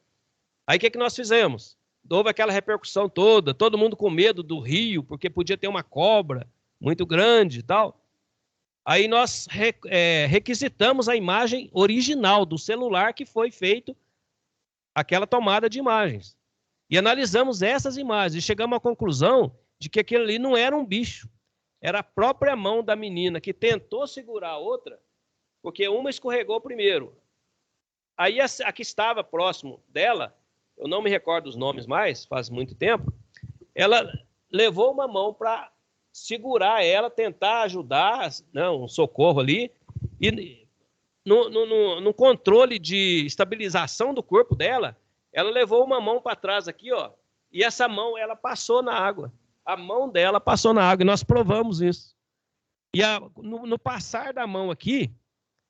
Aí o que nós fizemos? Houve aquela repercussão toda, todo mundo com medo do rio, porque podia ter uma cobra muito grande e tal. Aí nós requisitamos a imagem original do celular que foi feito aquela tomada de imagens. E analisamos essas imagens e chegamos à conclusão de que aquilo ali não era um bicho. Era a própria mão da menina que tentou segurar a outra, porque uma escorregou primeiro. Aí a que estava próximo dela, eu não me recordo os nomes mais, faz muito tempo, ela levou uma mão para segurar ela, tentar ajudar, não, um socorro ali, e no controle de estabilização do corpo dela, ela levou uma mão para trás aqui, ó, e essa mão, ela passou na água. A mão dela passou na água, e nós provamos isso. E no passar da mão aqui,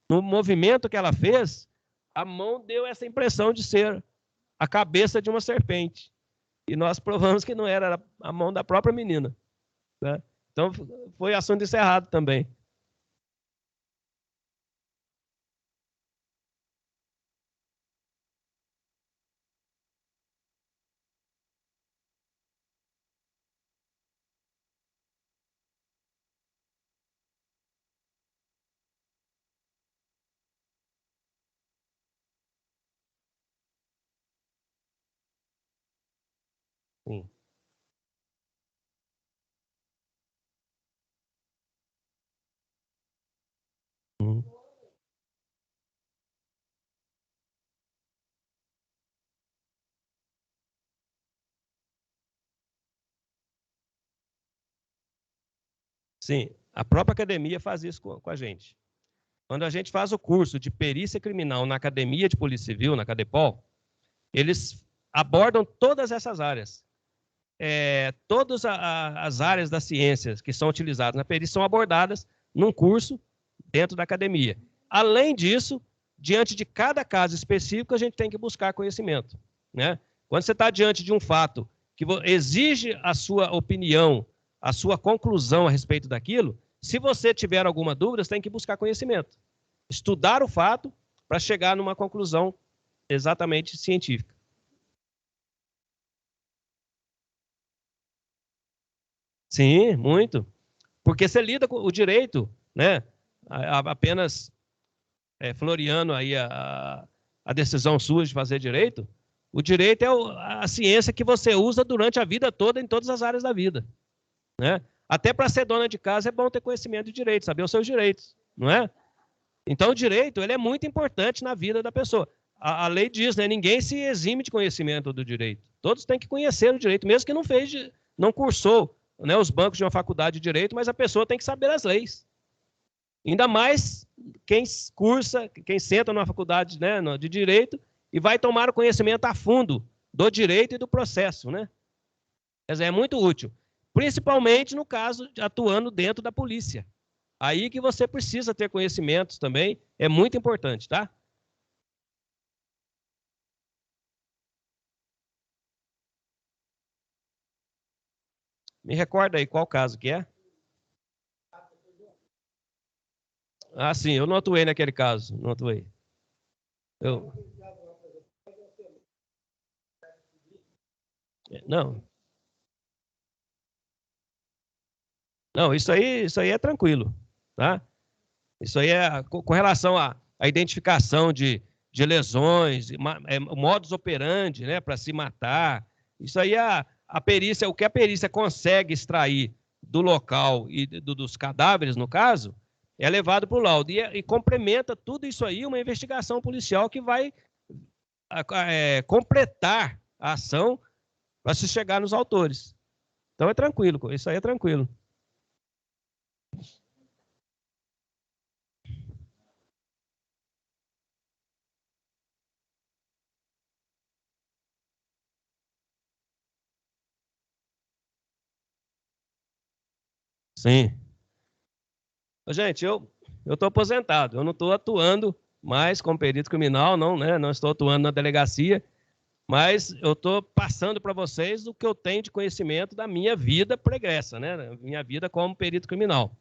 no movimento que ela fez, a mão deu essa impressão de ser a cabeça de uma serpente. E nós provamos que não era a mão da própria menina, né? Então, foi assunto encerrado também. Sim. Uhum. Sim, a própria academia faz isso com a gente. Quando a gente faz o curso de perícia criminal na Academia de Polícia Civil, na Cadepol, eles abordam todas essas áreas. Todas as áreas das ciências que são utilizadas na perícia são abordadas num curso dentro da academia. Além disso, diante de cada caso específico, a gente tem que buscar conhecimento, né? Quando você está diante de um fato que exige a sua opinião, a sua conclusão a respeito daquilo, se você tiver alguma dúvida, você tem que buscar conhecimento. Estudar o fato para chegar numa conclusão exatamente científica. Sim, muito. Porque você lida com o direito, né? Apenas floreando aí a decisão sua de fazer direito. O direito é a ciência que você usa durante a vida toda, em todas as áreas da vida, né? Até para ser dona de casa é bom ter conhecimento de direito, saber os seus direitos, não é? Então, o direito ele é muito importante na vida da pessoa. A lei diz, né? Ninguém se exime de conhecimento do direito. Todos têm que conhecer o direito, mesmo que não cursou, né, os bancos de uma faculdade de direito, mas a pessoa tem que saber as leis. Ainda mais quem cursa, quem senta numa faculdade, né, de direito e vai tomar o conhecimento a fundo do direito e do processo, né? Quer dizer, é muito útil. Principalmente no caso de atuando dentro da polícia. Aí que você precisa ter conhecimentos também, é muito importante, tá? Me recorda aí qual caso que é? Ah, sim, eu não atuei naquele caso, não atuei. Eu... Não, não, isso aí é tranquilo, tá? Isso aí é com relação à identificação de lesões, modus operandi, né, para se matar. Isso aí a perícia, o que a perícia consegue extrair do local e dos cadáveres, no caso, é levado para o laudo e complementa tudo isso aí uma investigação policial que vai completar a ação para se chegar nos autores. Então é tranquilo, isso aí é tranquilo. Sim. Gente, eu estou aposentado, eu não estou atuando mais como perito criminal, não, né? Não estou atuando na delegacia, mas eu estou passando para vocês o que eu tenho de conhecimento da minha vida pregressa, né? Minha vida como perito criminal.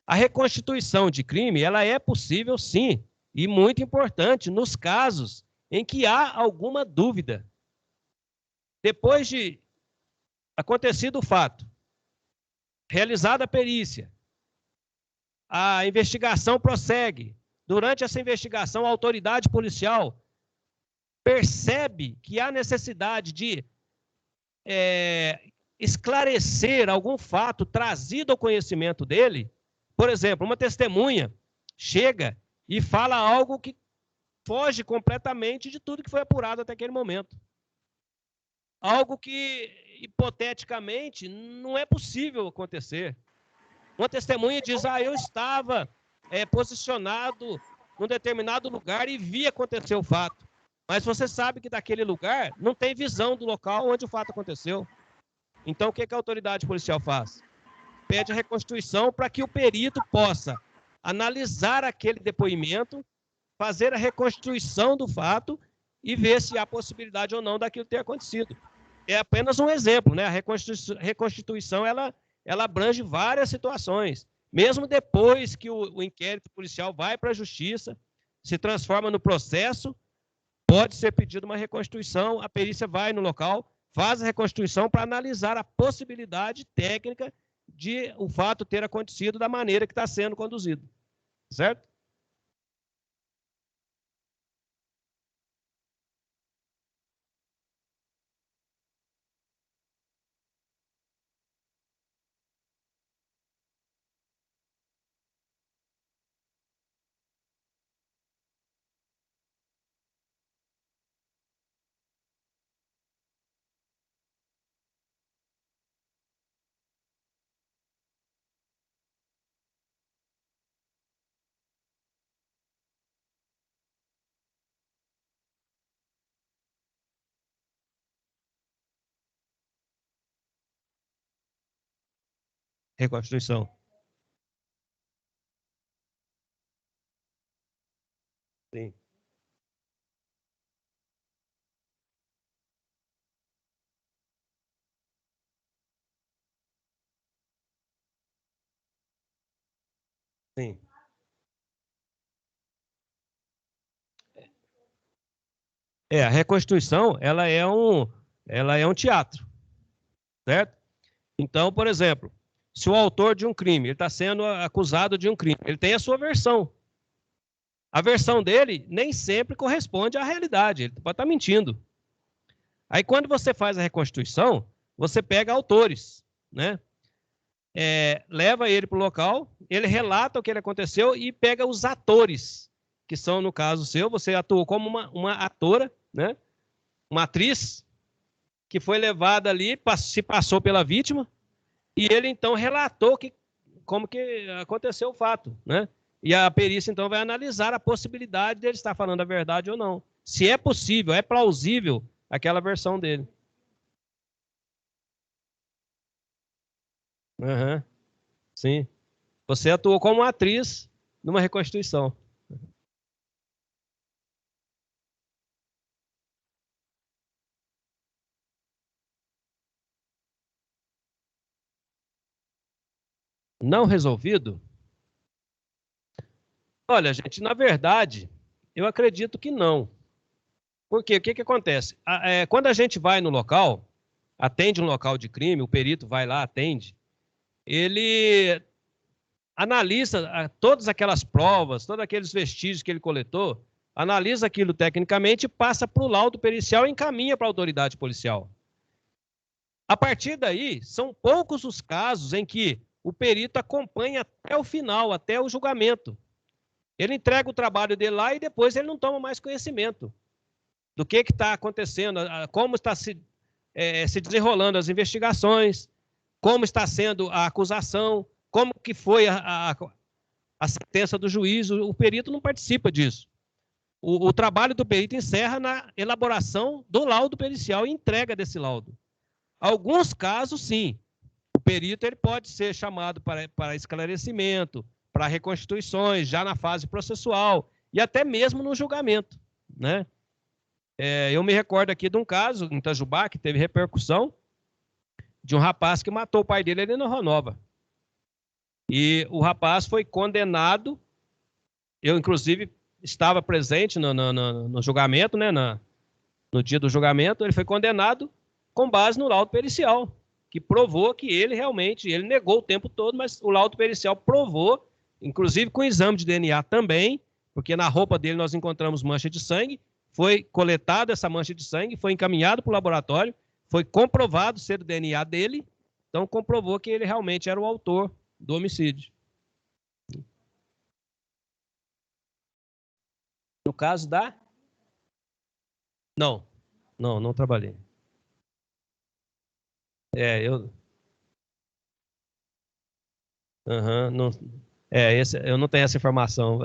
A reconstituição de crime, ela é possível, sim, e muito importante nos casos em que há alguma dúvida. Depois de acontecido o fato, realizada a perícia, a investigação prossegue. Durante essa investigação, a autoridade policial percebe que há necessidade de esclarecer algum fato trazido ao conhecimento dele. Por exemplo, uma testemunha chega e fala algo que foge completamente de tudo que foi apurado até aquele momento. Algo que, hipoteticamente, não é possível acontecer. Uma testemunha diz, eu estava posicionado num determinado lugar e vi acontecer o fato. Mas você sabe que daquele lugar não tem visão do local onde o fato aconteceu. Então, o que a autoridade policial faz? Pede a reconstituição para que o perito possa analisar aquele depoimento, fazer a reconstituição do fato e ver se há possibilidade ou não daquilo ter acontecido. É apenas um exemplo, né? A reconstituição, ela abrange várias situações. Mesmo depois que o inquérito policial vai para a justiça, se transforma no processo, pode ser pedido uma reconstituição, a perícia vai no local, faz a reconstituição para analisar a possibilidade técnica de o fato ter acontecido da maneira que está sendo conduzido. Certo? Reconstituição. Sim. Sim. A reconstituição, ela é um teatro, certo? Então, por exemplo, se o autor de um crime, ele está sendo acusado de um crime, ele tem a sua versão. A versão dele nem sempre corresponde à realidade, ele pode estar mentindo. Aí, quando você faz a reconstituição, você pega autores, né? Leva ele para o local, ele relata o que aconteceu e pega os atores, que são, no caso seu, você atuou como uma atora, né? Uma atriz que foi levada ali, se passou pela vítima, e ele, então, relatou como que aconteceu o fato, né? E a perícia, então, vai analisar a possibilidade dele estar falando a verdade ou não. Se é possível, é plausível aquela versão dele. Uhum. Sim. Você atuou como atriz numa reconstituição. Não resolvido? Olha, gente, na verdade, eu acredito que não. Por quê? O que acontece? Quando a gente vai no local, atende um local de crime, o perito vai lá, atende, ele analisa todas aquelas provas, todos aqueles vestígios que ele coletou, analisa aquilo tecnicamente, passa para o laudo pericial e encaminha para a autoridade policial. A partir daí, são poucos os casos em que o perito acompanha até o final, até o julgamento. Ele entrega o trabalho dele lá e depois ele não toma mais conhecimento do que está acontecendo, como está se desenrolando as investigações, como está sendo a acusação, como que foi a sentença do juízo. O perito não participa disso. O trabalho do perito encerra na elaboração do laudo pericial e entrega desse laudo. Alguns casos, sim, perito ele pode ser chamado para esclarecimento, para reconstituições, já na fase processual e até mesmo no julgamento, né? Eu me recordo aqui de um caso em Itajubá que teve repercussão de um rapaz que matou o pai dele ali na Rua Nova. E o rapaz foi condenado, eu inclusive estava presente no julgamento, né, no dia do julgamento, ele foi condenado com base no laudo pericial, que provou que ele realmente, ele negou o tempo todo, mas o laudo pericial provou, inclusive com o exame de DNA também, porque na roupa dele nós encontramos mancha de sangue, foi coletada essa mancha de sangue, foi encaminhado para o laboratório, foi comprovado ser o DNA dele, então comprovou que ele realmente era o autor do homicídio. No caso da... Não trabalhei. Eu não tenho essa informação.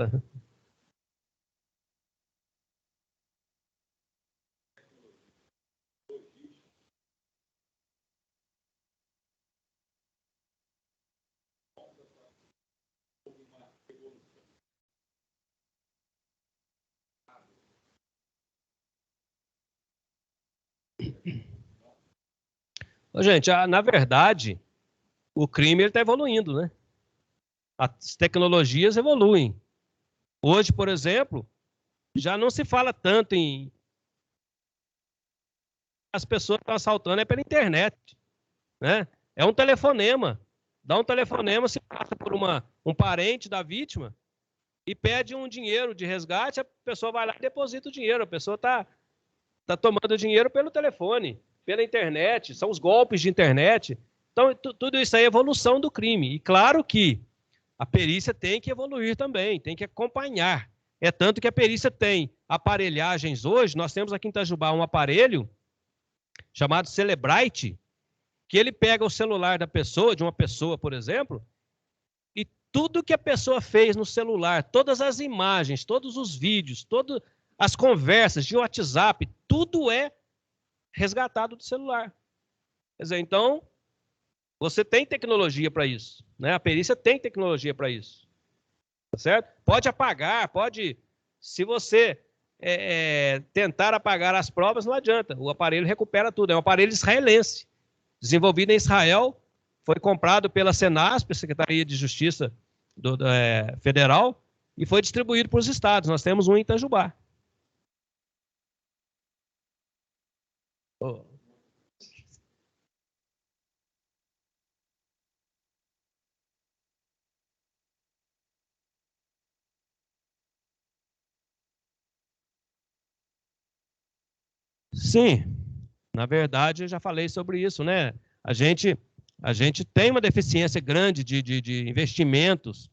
Gente, na verdade, o crime está evoluindo, né? As tecnologias evoluem. Hoje, por exemplo, já não se fala tanto em... As pessoas estão assaltando pela internet, né? É um telefonema. Dá um telefonema, se passa por um parente da vítima e pede um dinheiro de resgate, a pessoa vai lá e deposita o dinheiro. A pessoa está tomando dinheiro pelo telefone, pela internet, são os golpes de internet. Então, tudo isso aí é evolução do crime. E claro que a perícia tem que evoluir também, tem que acompanhar. É tanto que a perícia tem aparelhagens hoje, nós temos aqui em Itajubá um aparelho chamado Celebrite, que ele pega o celular da pessoa, de uma pessoa, por exemplo, e tudo que a pessoa fez no celular, todas as imagens, todos os vídeos, todas as conversas de WhatsApp, tudo é resgatado do celular. Quer dizer, então, você tem tecnologia para isso, né? A perícia tem tecnologia para isso, tá certo? Pode apagar, se você tentar apagar as provas, não adianta, o aparelho recupera tudo, é um aparelho israelense, desenvolvido em Israel, foi comprado pela Senasp, Secretaria de Justiça Federal, e foi distribuído para os estados. Nós temos um em Itajubá. Sim, na verdade eu já falei sobre isso, né? A gente tem uma deficiência grande de investimentos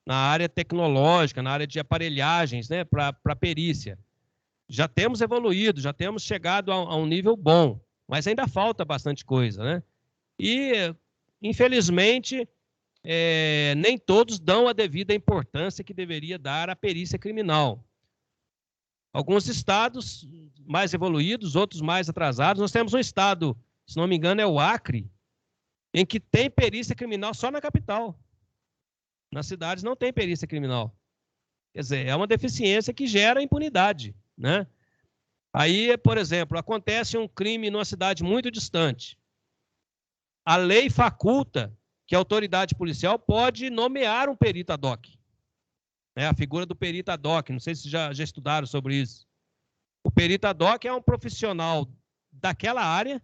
na área tecnológica, na área de aparelhagens, né, para perícia. Já temos evoluído, já temos chegado a um nível bom, mas ainda falta bastante coisa, né? E, infelizmente, nem todos dão a devida importância que deveria dar à perícia criminal. Alguns estados mais evoluídos, outros mais atrasados. Nós temos um estado, se não me engano, é o Acre, em que tem perícia criminal só na capital. Nas cidades não tem perícia criminal. Quer dizer, é uma deficiência que gera impunidade, né? Aí, por exemplo, acontece um crime numa cidade muito distante. A lei faculta que a autoridade policial pode nomear um perito ad hoc. A figura do perito ad hoc, não sei se já estudaram sobre isso. O perito ad hoc é um profissional daquela área,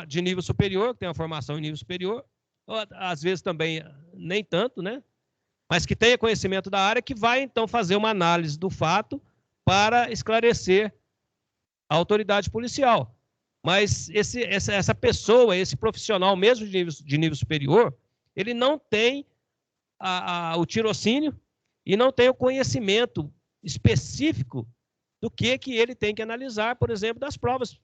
de nível superior, que tem uma formação em nível superior, às vezes também nem tanto, né? Mas que tenha conhecimento da área, que vai, então, fazer uma análise do fato para esclarecer a autoridade policial. Mas essa pessoa, esse profissional, mesmo de nível superior, ele não tem o tirocínio e não tem o conhecimento específico do que ele tem que analisar, por exemplo, das provas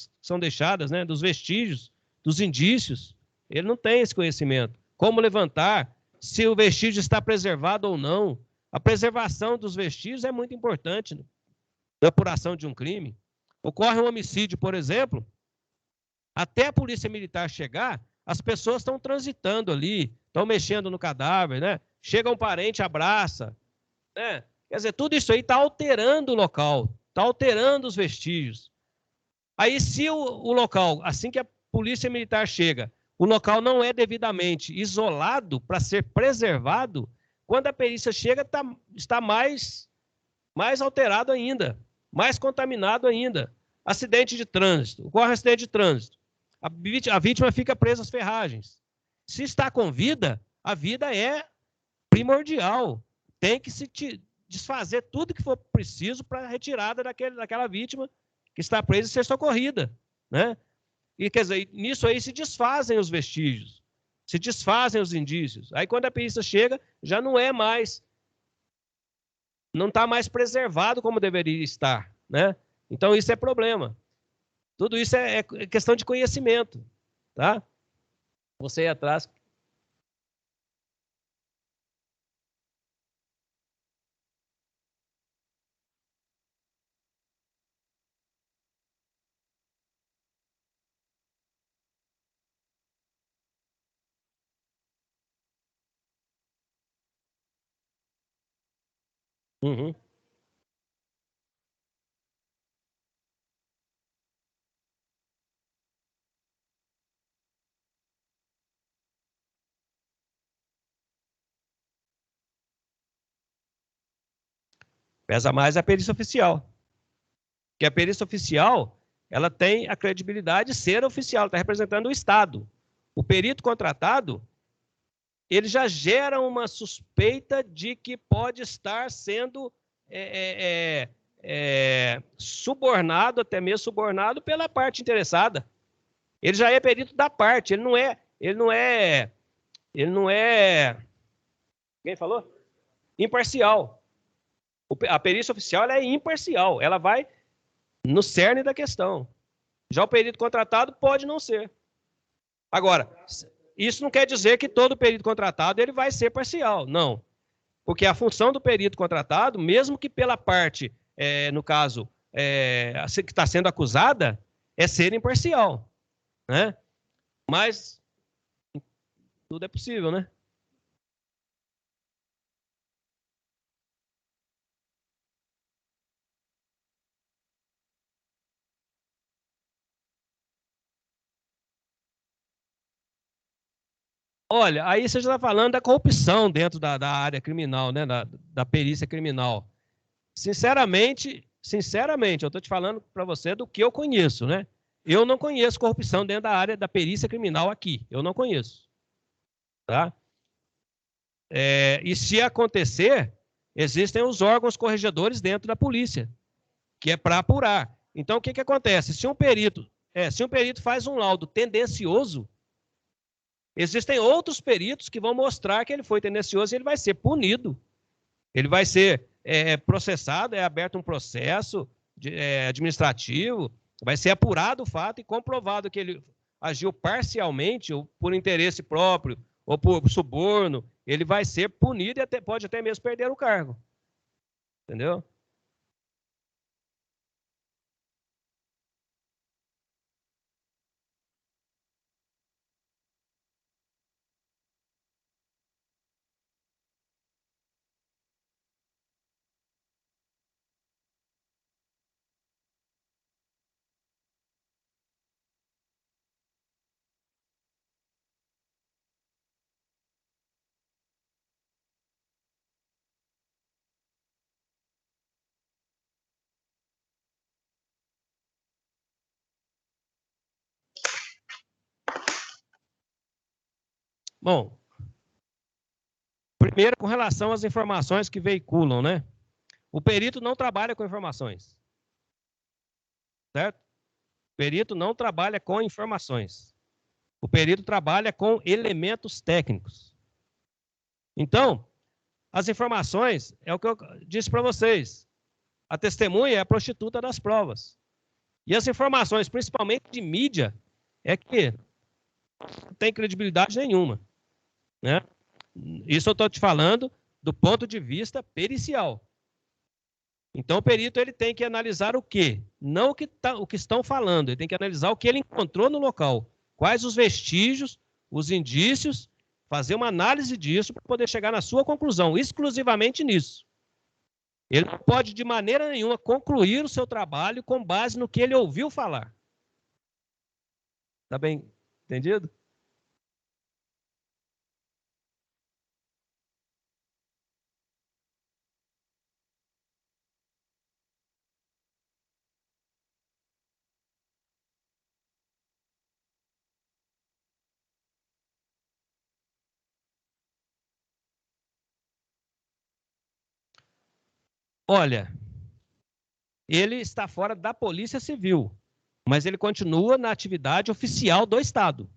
que são deixadas, né, dos vestígios, dos indícios. Ele não tem esse conhecimento. Como levantar, se o vestígio está preservado ou não. A preservação dos vestígios é muito importante na apuração de um crime. Ocorre um homicídio, por exemplo, até a polícia militar chegar, As pessoas estão transitando ali, estão mexendo no cadáver, né? Chega um parente, abraça, né? Quer dizer, tudo isso aí está alterando o local, está alterando os vestígios. Aí, se o local, assim que a polícia militar chega, o local não é devidamente isolado para ser preservado, quando a perícia chega, está mais alterado ainda, mais contaminado ainda. Acidente de trânsito. Ocorre um acidente de trânsito. A vítima fica presa às ferragens. Se está com vida, a vida é primordial. Tem que se desfazer tudo que for preciso para a retirada daquela vítima que está presa e ser socorrida, né? E, quer dizer, nisso aí se desfazem os vestígios, se desfazem os indícios. Aí, quando a perícia chega, já não é mais, não está mais preservado como deveria estar, né? Então, isso é problema. Tudo isso é questão de conhecimento, tá? Você aí atrás... Uhum. Pesa mais a perícia oficial. Porque a perícia oficial, ela tem a credibilidade de ser oficial, está representando o Estado. O perito contratado, ele já gera uma suspeita de que pode estar sendo subornado, até mesmo subornado pela parte interessada. Ele já é perito da parte, ele não é, quem falou? Imparcial. A perícia oficial ela é imparcial, ela vai no cerne da questão. Já o perito contratado pode não ser. Agora, isso não quer dizer que todo perito contratado ele vai ser parcial, não. Porque a função do perito contratado, mesmo que pela parte, no caso, que está sendo acusada, é ser imparcial, né? Mas tudo é possível, né? Olha, aí você já está falando da corrupção dentro da área criminal, né? Da perícia criminal. Sinceramente, eu estou te falando para você do que eu conheço, né? Eu não conheço corrupção dentro da área da perícia criminal aqui. Eu não conheço. Tá? E se acontecer, existem os órgãos corregedores dentro da polícia, que é para apurar. Então, o que acontece? Se um perito faz um laudo tendencioso, existem outros peritos que vão mostrar que ele foi tendencioso e ele vai ser punido. Ele vai ser processado, é aberto um processo administrativo, vai ser apurado o fato e comprovado que ele agiu parcialmente, ou por interesse próprio, ou por suborno, ele vai ser punido e pode até mesmo perder o cargo. Entendeu? Bom, primeiro, com relação às informações que veiculam, né? O perito não trabalha com informações. Certo? O perito não trabalha com informações. O perito trabalha com elementos técnicos. Então, as informações, é o que eu disse para vocês. A testemunha é a prostituta das provas. E as informações, principalmente de mídia, é que não tem credibilidade nenhuma. Né? Isso eu estou te falando do ponto de vista pericial. Então, o perito ele tem que analisar o quê? Não o que estão falando, ele tem que analisar o que ele encontrou no local. Quais os vestígios, os indícios, fazer uma análise disso para poder chegar na sua conclusão, exclusivamente nisso. Ele não pode, de maneira nenhuma, concluir o seu trabalho com base no que ele ouviu falar. Está bem entendido? Olha, ele está fora da Polícia Civil, mas ele continua na atividade oficial do Estado.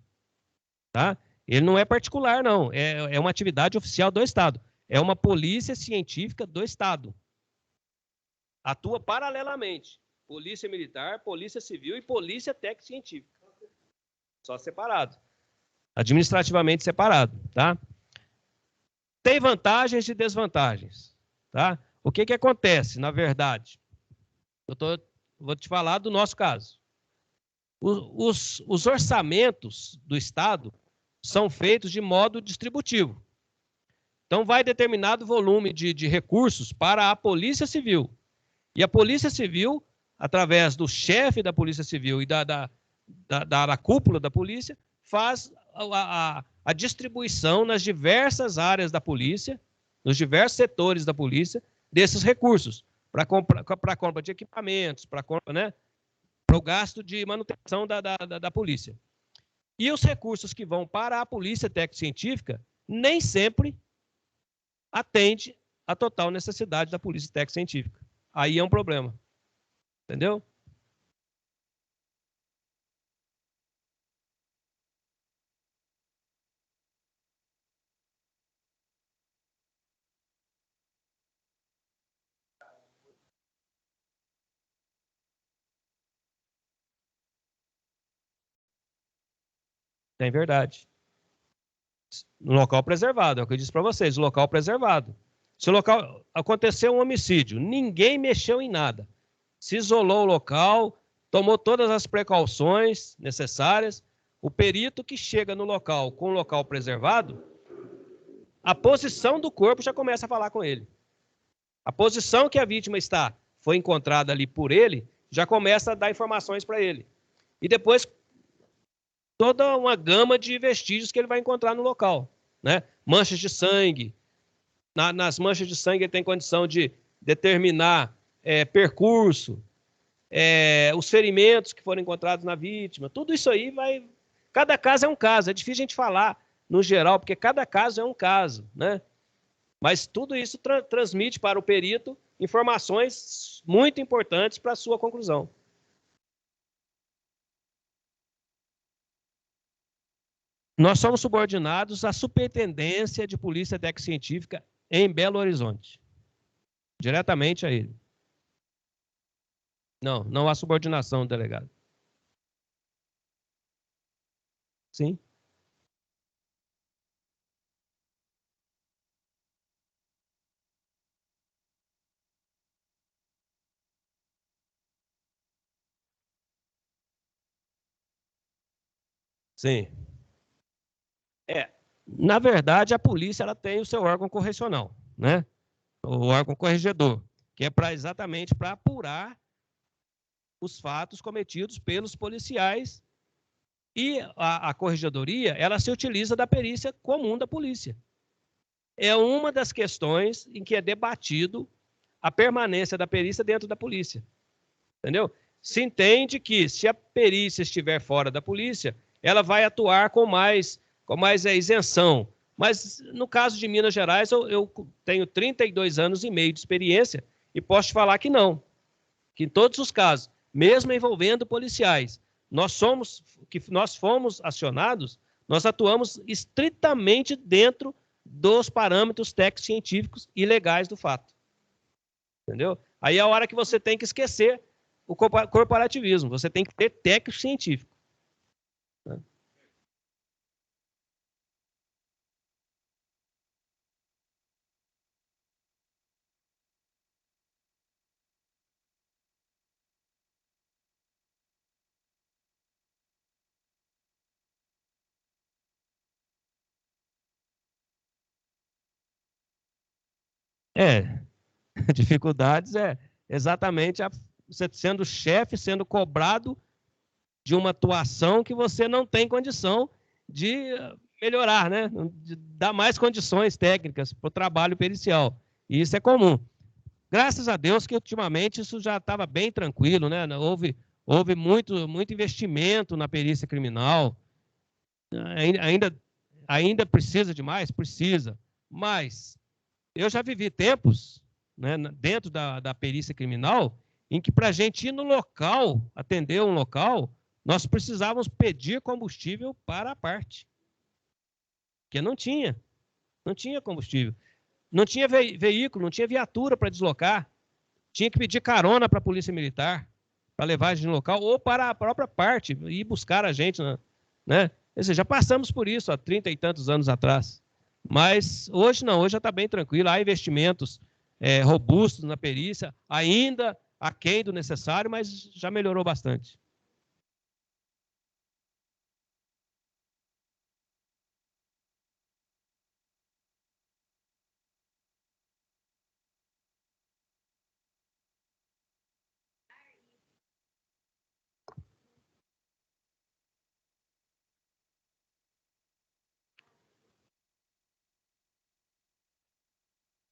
Tá? Ele não é particular, não. É uma atividade oficial do Estado. É uma polícia científica do Estado. Atua paralelamente. Polícia Militar, Polícia Civil e Polícia Técnico-Científica. Só separado. Administrativamente separado. Tá? Tem vantagens e desvantagens. Tá? O que acontece, na verdade? Vou te falar do nosso caso. Os orçamentos do Estado são feitos de modo distributivo. Então, vai determinado volume de recursos para a Polícia Civil. E a Polícia Civil, através do chefe da Polícia Civil e da cúpula da polícia, faz a distribuição nas diversas áreas da polícia, nos diversos setores da polícia, desses recursos, para compra de equipamentos, para o gasto de manutenção da polícia. E os recursos que vão para a polícia técnico-científica nem sempre atende à total necessidade da polícia técnico-científica. Aí é um problema. Entendeu? É verdade. No local preservado, é o que eu disse para vocês, o local preservado. Se o local aconteceu um homicídio, ninguém mexeu em nada. Se isolou o local, tomou todas as precauções necessárias. O perito que chega no local com o local preservado, a posição do corpo já começa a falar com ele. A posição que a vítima foi encontrada ali por ele, já começa a dar informações para ele. E depois, toda uma gama de vestígios que ele vai encontrar no local. Né? Manchas de sangue. Nas manchas de sangue ele tem condição de determinar percurso, os ferimentos que foram encontrados na vítima. Tudo isso aí vai... Cada caso é um caso. É difícil a gente falar no geral, porque cada caso é um caso. Né? Mas tudo isso transmite para o perito informações muito importantes para a sua conclusão. Nós somos subordinados à Superintendência de Polícia Técnico-Científica em Belo Horizonte. Diretamente a ele. Não há subordinação do delegado. Sim. Sim. Na verdade, a polícia ela tem o seu órgão correcional, né? O órgão corregedor, que é exatamente para apurar os fatos cometidos pelos policiais. E a corregedoria, ela se utiliza da perícia comum da polícia. É uma das questões em que é debatido a permanência da perícia dentro da polícia. Entendeu? Se entende que, se a perícia estiver fora da polícia, ela vai atuar com mais isenção. Mas, no caso de Minas Gerais, eu tenho 32 anos e meio de experiência e posso te falar que não. Que em todos os casos, mesmo envolvendo policiais, nós fomos acionados, nós atuamos estritamente dentro dos parâmetros técnico-científicos e legais do fato. Entendeu? Aí é a hora que você tem que esquecer o corporativismo, você tem que ter técnico-científico. Né? É, dificuldades é exatamente você sendo chefe, sendo cobrado de uma atuação que você não tem condição de melhorar, né? De dar mais condições técnicas para o trabalho pericial. E isso é comum. Graças a Deus que ultimamente isso já estava bem tranquilo, né? Houve muito investimento na perícia criminal. Ainda precisa de mais? Precisa. Mas eu já vivi tempos, né, dentro da perícia criminal, em que para a gente ir no local, atender um local, nós precisávamos pedir combustível para a parte. Porque não tinha combustível. Não tinha veículo, não tinha viatura para deslocar. Tinha que pedir carona para a Polícia Militar, para levar a gente no local, ou para a própria parte, ir buscar a gente, né? Ou seja, já passamos por isso há 30 e tantos anos atrás. Mas hoje não, hoje já está bem tranquilo. Há investimentos robustos na perícia, ainda aquém do necessário, mas já melhorou bastante.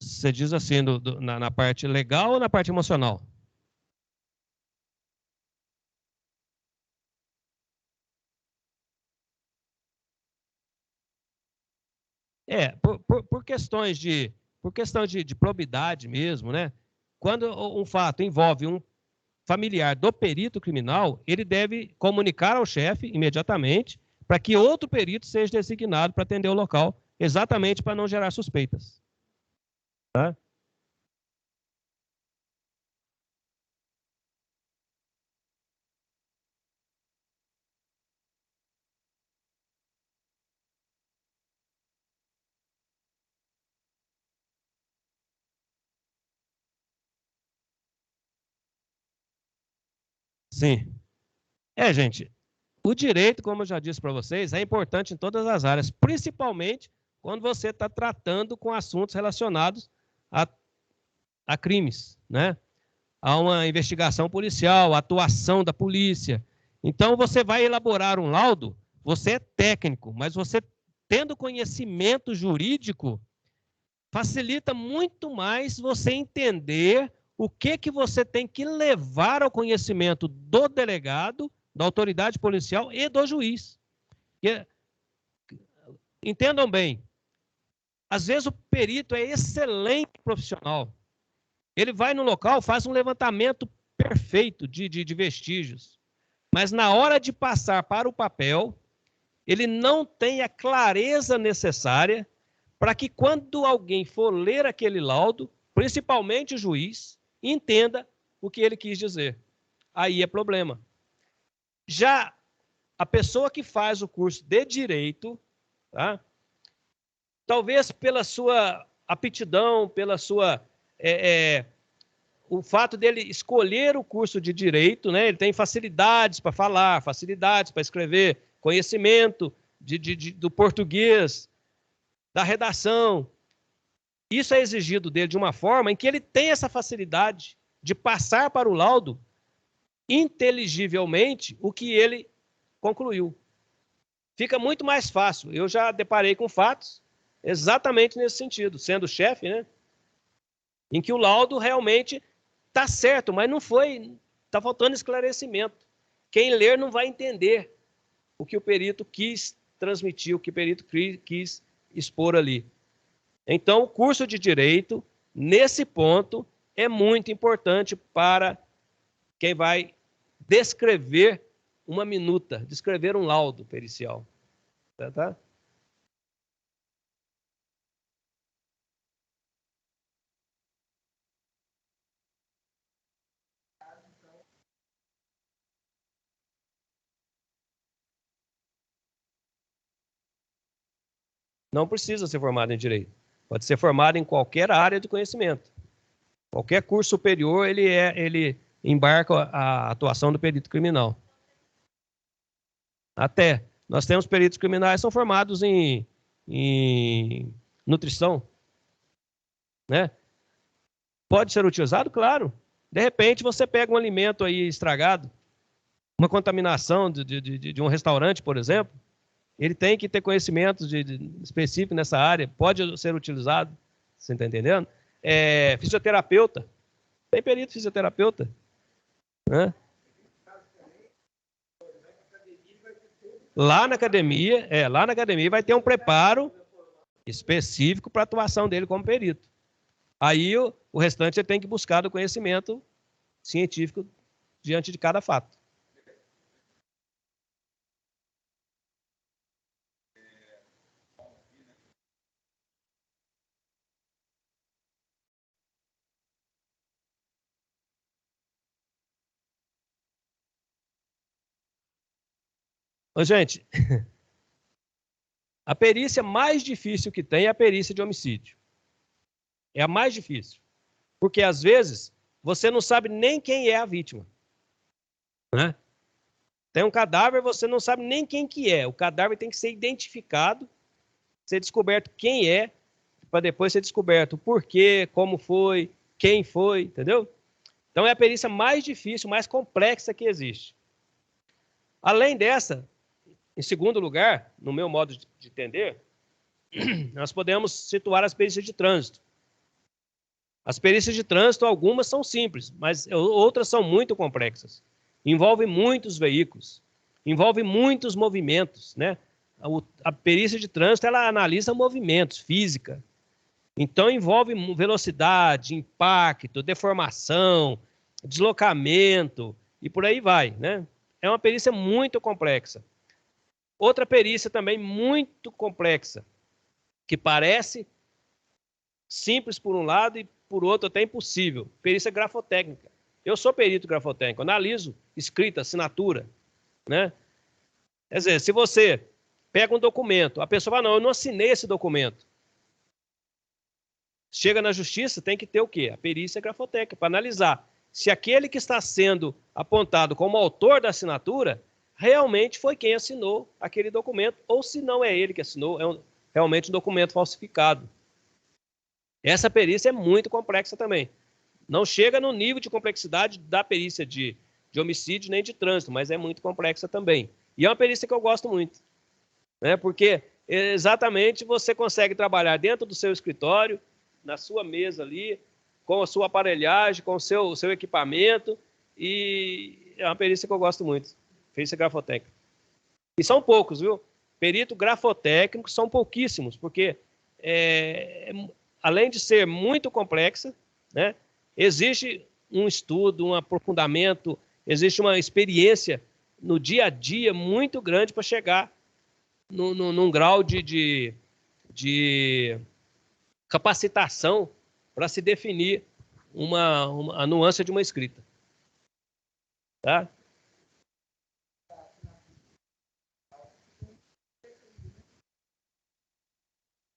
Você diz assim, na parte legal ou na parte emocional? Por questões por questão de probidade mesmo, né? Quando um fato envolve um familiar do perito criminal, ele deve comunicar ao chefe imediatamente para que outro perito seja designado para atender o local, exatamente para não gerar suspeitas. Tá? Sim. Gente, o direito, como eu já disse para vocês, é importante em todas as áreas, principalmente quando você está tratando com assuntos relacionados a, a crimes, né? A uma investigação policial, a atuação da polícia. Então, você vai elaborar um laudo, você é técnico, mas você tendo conhecimento jurídico, facilita muito mais você entender o que você tem que levar ao conhecimento do delegado, da autoridade policial e do juiz. Porque, entendam bem, às vezes o perito é excelente profissional. Ele vai no local, faz um levantamento perfeito de vestígios. Mas na hora de passar para o papel, ele não tem a clareza necessária para que quando alguém for ler aquele laudo, principalmente o juiz, entenda o que ele quis dizer. Aí é problema. Já a pessoa que faz o curso de direito, tá? Talvez pela sua aptidão, pela sua o fato dele escolher o curso de direito, né? Ele tem facilidades para falar, facilidades para escrever, conhecimento do português, da redação. Isso é exigido dele de uma forma em que ele tem essa facilidade de passar para o laudo inteligivelmente o que ele concluiu. Fica muito mais fácil. Eu já deparei com fatos exatamente nesse sentido, sendo chefe, né? Em que o laudo realmente está certo, mas não foi, está faltando esclarecimento. Quem ler não vai entender o que o perito quis transmitir, o que o perito quis expor ali. Então, o curso de Direito, nesse ponto, é muito importante para quem vai descrever uma minuta, descrever um laudo pericial. Tá? Não precisa ser formado em Direito. Pode ser formado em qualquer área de conhecimento. Qualquer curso superior, ele embarca a atuação do perito criminal. Até. Nós temos peritos criminais que são formados em nutrição, né? Pode ser utilizado? Claro. De repente, você pega um alimento aí estragado, uma contaminação de um restaurante, por exemplo, ele tem que ter conhecimento específico nessa área, pode ser utilizado, você está entendendo? Fisioterapeuta, tem perito fisioterapeuta, né? Lá na academia vai ter um preparo específico para a atuação dele como perito. Aí o restante ele tem que buscar do conhecimento científico diante de cada fato. Ô, gente, a perícia mais difícil que tem é a perícia de homicídio. É a mais difícil. Porque, às vezes, você não sabe nem quem é a vítima. Né? Tem um cadáver, você não sabe nem quem que é. O cadáver tem que ser identificado, ser descoberto quem é, para depois ser descoberto o porquê, como foi, quem foi, entendeu? Então, é a perícia mais difícil, mais complexa que existe. Além dessa, em segundo lugar, no meu modo de entender, nós podemos situar as perícias de trânsito. As perícias de trânsito, algumas são simples, mas outras são muito complexas. Envolvem muitos veículos, envolve muitos movimentos, né? A perícia de trânsito, ela analisa movimentos, física. Então, envolve velocidade, impacto, deformação, deslocamento, e por aí vai, né? É uma perícia muito complexa. Outra perícia também muito complexa, que parece simples por um lado e por outro até impossível. Perícia grafotécnica. Eu sou perito grafotécnico, analiso escrita, assinatura, né? Quer dizer, se você pega um documento, a pessoa fala, não, eu não assinei esse documento. Chega na justiça, tem que ter o quê? A perícia grafotécnica, para analisar se aquele que está sendo apontado como autor da assinatura realmente foi quem assinou aquele documento, ou se não é ele que assinou, é realmente um documento falsificado. Essa perícia é muito complexa também. Não chega no nível de complexidade da perícia de homicídio nem de trânsito, mas é muito complexa também. E é uma perícia que eu gosto muito, né? Porque exatamente você consegue trabalhar dentro do seu escritório, na sua mesa ali, com a sua aparelhagem, com o seu equipamento, e é uma perícia que eu gosto muito. Perícia grafotécnica. E são poucos, viu? Perito grafotécnico são pouquíssimos, porque além de ser muito complexa, né, existe um estudo, um aprofundamento, existe uma experiência no dia a dia muito grande para chegar num grau de capacitação para se definir a nuance de uma escrita. Tá?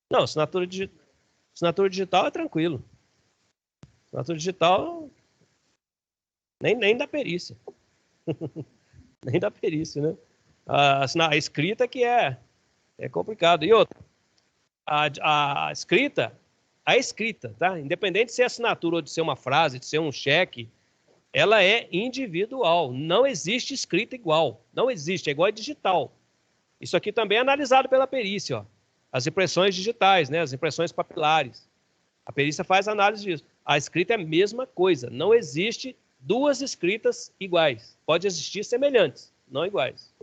Não, assinatura digital é tranquilo. Assinatura digital nem da perícia. Nem da perícia, né? A escrita que é complicado. E outra, a escrita, tá? Independente de ser assinatura ou de ser uma frase, de ser um cheque, ela é individual. Não existe escrita igual. Não existe, é igual a digital. Isso aqui também é analisado pela perícia, ó. As impressões digitais, né? As impressões papilares. A perícia faz análise disso. A escrita é a mesma coisa. Não existe duas escritas iguais. Pode existir semelhantes, não iguais.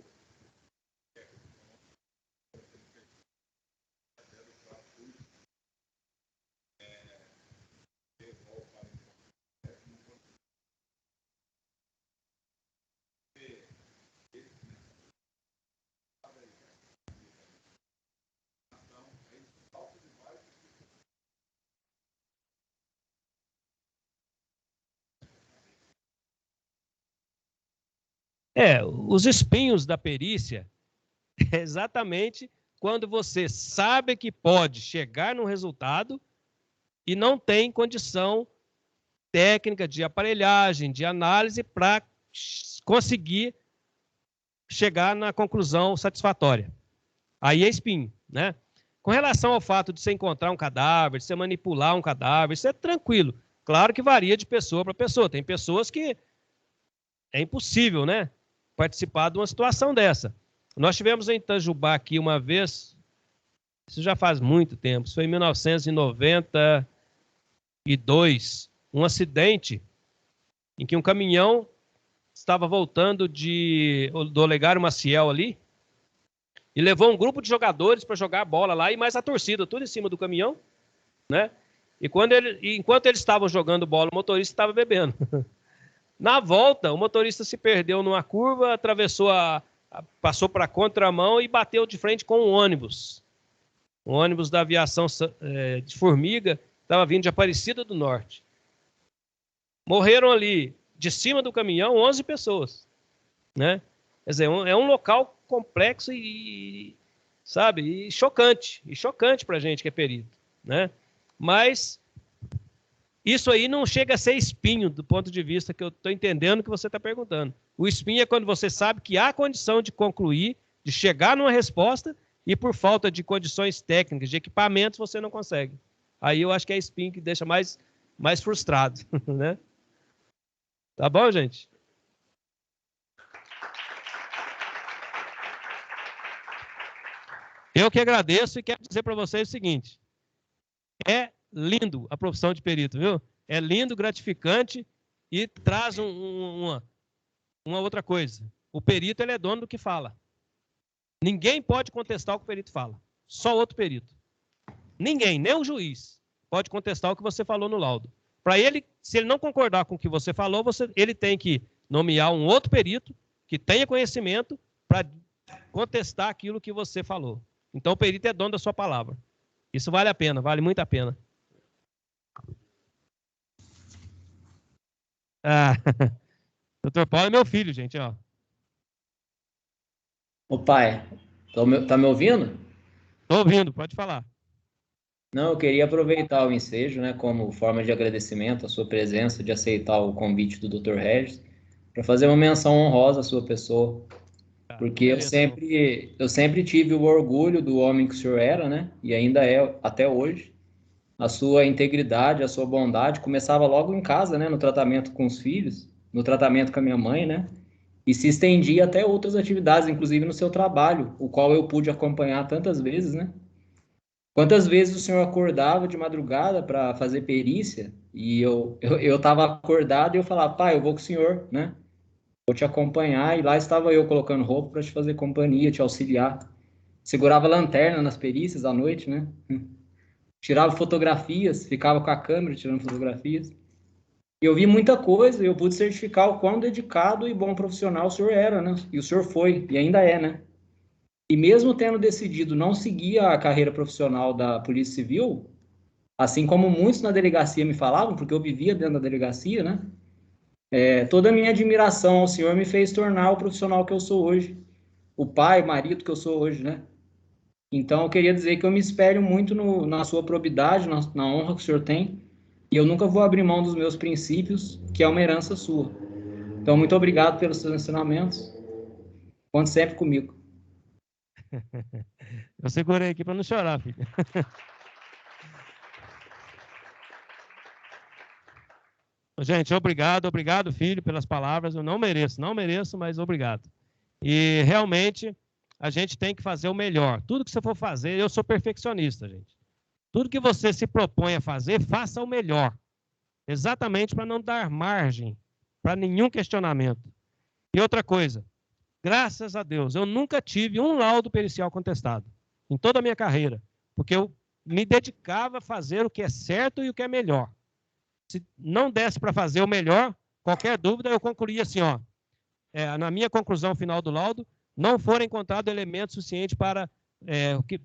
Os espinhos da perícia é exatamente quando você sabe que pode chegar no resultado e não tem condição técnica de aparelhagem, de análise para conseguir chegar na conclusão satisfatória. Aí é espinho, né? Com relação ao fato de você encontrar um cadáver, de você manipular um cadáver, isso é tranquilo. Claro que varia de pessoa para pessoa. Tem pessoas que é impossível, né, participar de uma situação dessa. Nós tivemos em Itajubá aqui uma vez, isso já faz muito tempo, isso foi em 1992, um acidente em que um caminhão estava voltando do Olegário Maciel ali e levou um grupo de jogadores para jogar a bola lá e mais a torcida, tudo em cima do caminhão, né? E enquanto eles estavam jogando bola, o motorista estava bebendo. Na volta, o motorista se perdeu numa curva, passou para a contramão e bateu de frente com um ônibus. Um ônibus da aviação de Formiga, estava vindo de Aparecida do Norte. Morreram ali, de cima do caminhão, 11 pessoas, né? Quer dizer, é um local complexo sabe, e chocante para a gente que é perito, né? Mas isso aí não chega a ser espinho do ponto de vista que eu estou entendendo que você está perguntando. O espinho é quando você sabe que há condição de concluir, de chegar numa resposta e por falta de condições técnicas, de equipamentos, você não consegue. Aí eu acho que é espinho que deixa mais frustrado, né? Tá bom, gente? Eu que agradeço e quero dizer para vocês o seguinte: é lindo a profissão de perito, viu? É lindo, gratificante e traz uma outra coisa. O perito ele é dono do que fala. Ninguém pode contestar o que o perito fala. Só outro perito. Ninguém, nem o juiz, pode contestar o que você falou no laudo. Para ele, se ele não concordar com o que você falou, ele tem que nomear um outro perito que tenha conhecimento para contestar aquilo que você falou. Então, o perito é dono da sua palavra. Isso vale a pena, vale muito a pena. Dr. Paulo é meu filho, gente, ó. Ô pai, tá me ouvindo? Estou ouvindo, pode falar. Não, eu queria aproveitar o ensejo, né, como forma de agradecimento à sua presença, de aceitar o convite do Dr. Regis, para fazer uma menção honrosa à sua pessoa, porque eu sempre tive o orgulho do homem que o senhor era, né, e ainda é até hoje. A sua integridade, a sua bondade começava logo em casa, né, no tratamento com os filhos, no tratamento com a minha mãe, né, e se estendia até outras atividades, inclusive no seu trabalho, o qual eu pude acompanhar tantas vezes, né. Quantas vezes o senhor acordava de madrugada para fazer perícia e eu estava acordado e eu falava, pai, eu vou com o senhor, né? Vou te acompanhar. E lá estava eu colocando roupa para te fazer companhia, te auxiliar. Segurava lanterna nas perícias à noite, né? Tirava fotografias, ficava com a câmera tirando fotografias. E eu vi muita coisa e eu pude certificar o quão dedicado e bom profissional o senhor era, né? E o senhor foi, e ainda é, né? E mesmo tendo decidido não seguir a carreira profissional da Polícia Civil, assim como muitos na delegacia me falavam, porque eu vivia dentro da delegacia, né? Toda a minha admiração ao senhor me fez tornar o profissional que eu sou hoje, o pai, o marido que eu sou hoje, né? Então, eu queria dizer que eu me espelho muito na sua probidade, na honra que o senhor tem, e eu nunca vou abrir mão dos meus princípios, que é uma herança sua. Então, muito obrigado pelos seus ensinamentos. Conte sempre comigo. Eu segurei aqui para não chorar, filho. Gente, obrigado, filho, pelas palavras. Eu não mereço, mas obrigado. E realmente a gente tem que fazer o melhor. Tudo que você for fazer, eu sou perfeccionista, gente. Tudo que você se propõe a fazer, faça o melhor. Exatamente para não dar margem para nenhum questionamento. E outra coisa, graças a Deus, eu nunca tive um laudo pericial contestado em toda a minha carreira, porque eu me dedicava a fazer o que é certo e o que é melhor. Se não desse para fazer o melhor, qualquer dúvida, eu concluía assim, ó, na minha conclusão final do laudo, não foram encontrados elementos suficientes para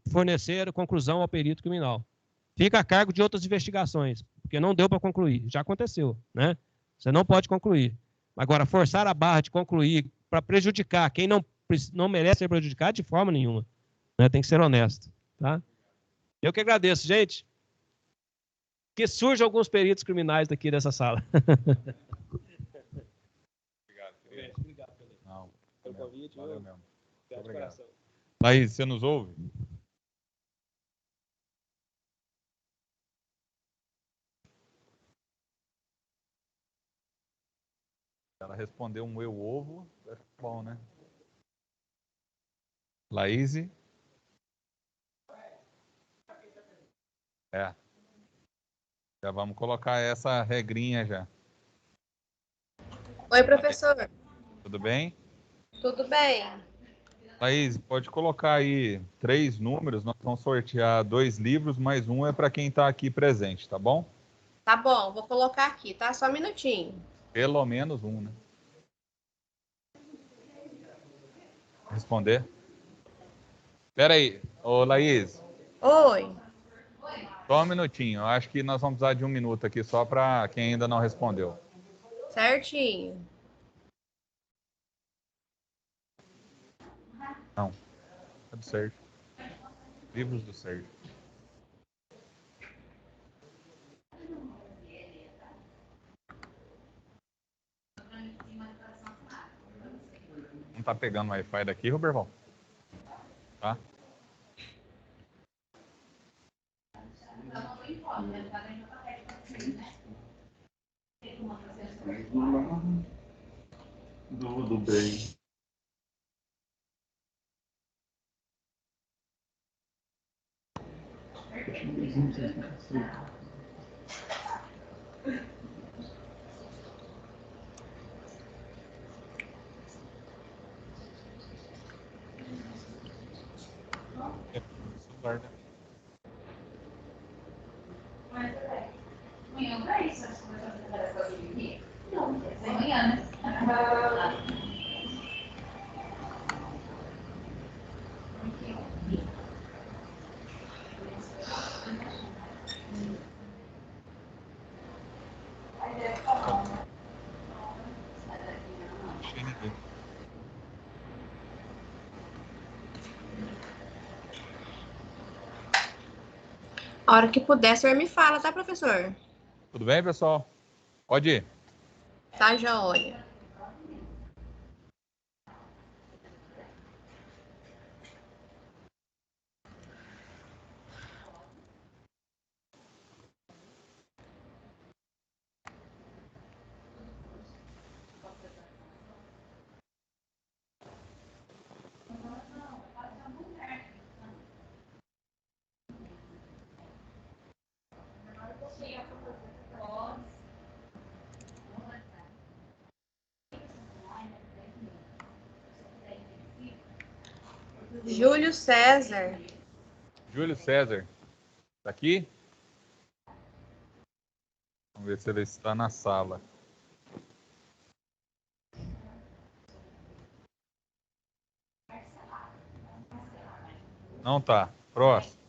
fornecer conclusão ao perito criminal. Fica a cargo de outras investigações, porque não deu para concluir. Já aconteceu, né? Você não pode concluir. Agora, forçar a barra de concluir para prejudicar quem não merece ser prejudicado de forma nenhuma. Né? Tem que ser honesto. Tá? Eu que agradeço, gente. Que surjam alguns peritos criminais daqui dessa sala. Obrigado, querido. Obrigado pelo convite. Valeu mesmo. Obrigado. Laís, você nos ouve? Ela respondeu um eu ovo. É bom, né? Laís. É. Já vamos colocar essa regrinha já. Oi, professor. Tudo bem? Tudo bem? Laís, pode colocar aí 3 números. Nós vamos sortear 2 livros, mais um é para quem está aqui presente, tá bom? Tá bom, vou colocar aqui, tá? Só um minutinho. Pelo menos um, né? Responder. Espera aí, ô Laís, Oi. só um minutinho. Eu acho que nós vamos precisar de 1 minuto aqui só para quem ainda não respondeu. Certinho. Não, é do Sérgio. Livros do Sérgio. Não tá pegando o Wi-Fi daqui, Roberval? Tá? Do bem. Celular, né? Não achei ninguém. A hora que puder, o senhor me fala, tá, professor? Tudo bem, pessoal? Pode ir. Tá, joia. Júlio César. Júlio César. Tá aqui? Vamos ver se ele está na sala. Não tá. Próximo.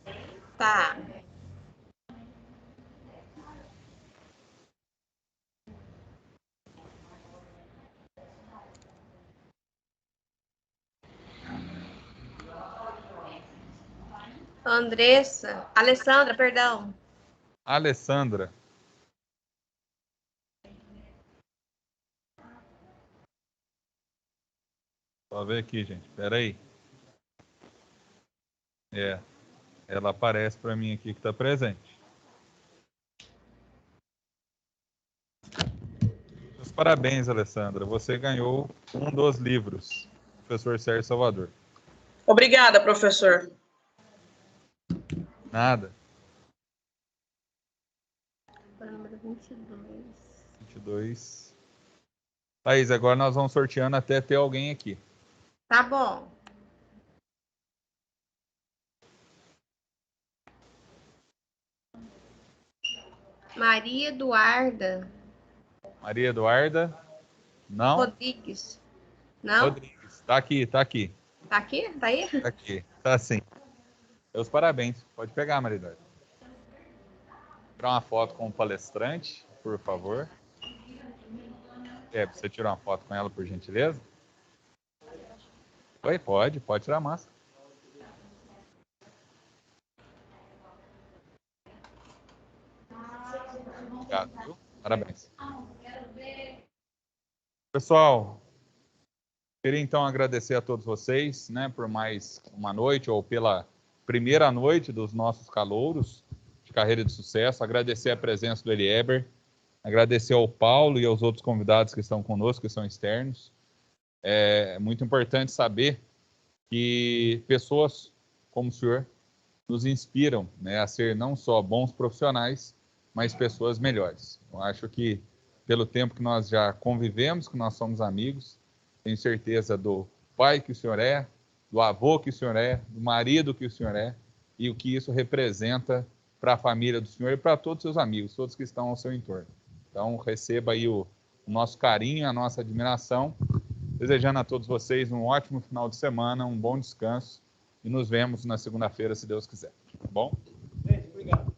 Tá. Andressa. Alessandra, perdão. Alessandra. Só ver aqui, gente. Espera aí. É. Ela aparece para mim aqui que está presente. Meus parabéns, Alessandra. Você ganhou um dos livros. Professor Sérgio Salvador. Obrigada, professor. Nada. Para o número 22. 22. Thaís, agora nós vamos sorteando até ter alguém aqui. Tá bom. Maria Eduarda Maria Eduarda. Não. Rodrigues. Não? Rodrigues. Tá aqui, tá aqui. Tá aqui? Tá aí? Tá aqui. Tá sim. Meus parabéns. Pode pegar, Maria Eduarda. Tirar uma foto com o palestrante, por favor. Você tirar uma foto com ela, por gentileza? Oi, pode tirar a máscara. Obrigado, viu? Parabéns. Pessoal, queria então agradecer a todos vocês, né, por mais uma noite ou pela primeira noite dos nossos calouros de carreira de sucesso. Agradecer a presença do Elieber, Agradecer ao Paulo e aos outros convidados que estão conosco, que são externos. É muito importante saber que pessoas como o senhor nos inspiram, né, a ser não só bons profissionais, mas pessoas melhores. Eu acho que, pelo tempo que nós já convivemos, que nós somos amigos, tenho certeza do pai que o senhor é, do avô que o senhor é, do marido que o senhor é, e o que isso representa para a família do senhor e para todos os seus amigos, todos que estão ao seu entorno. Então, receba aí o nosso carinho, a nossa admiração, desejando a todos vocês um ótimo final de semana, um bom descanso, e nos vemos na segunda-feira, se Deus quiser. Tá bom? Gente, obrigado.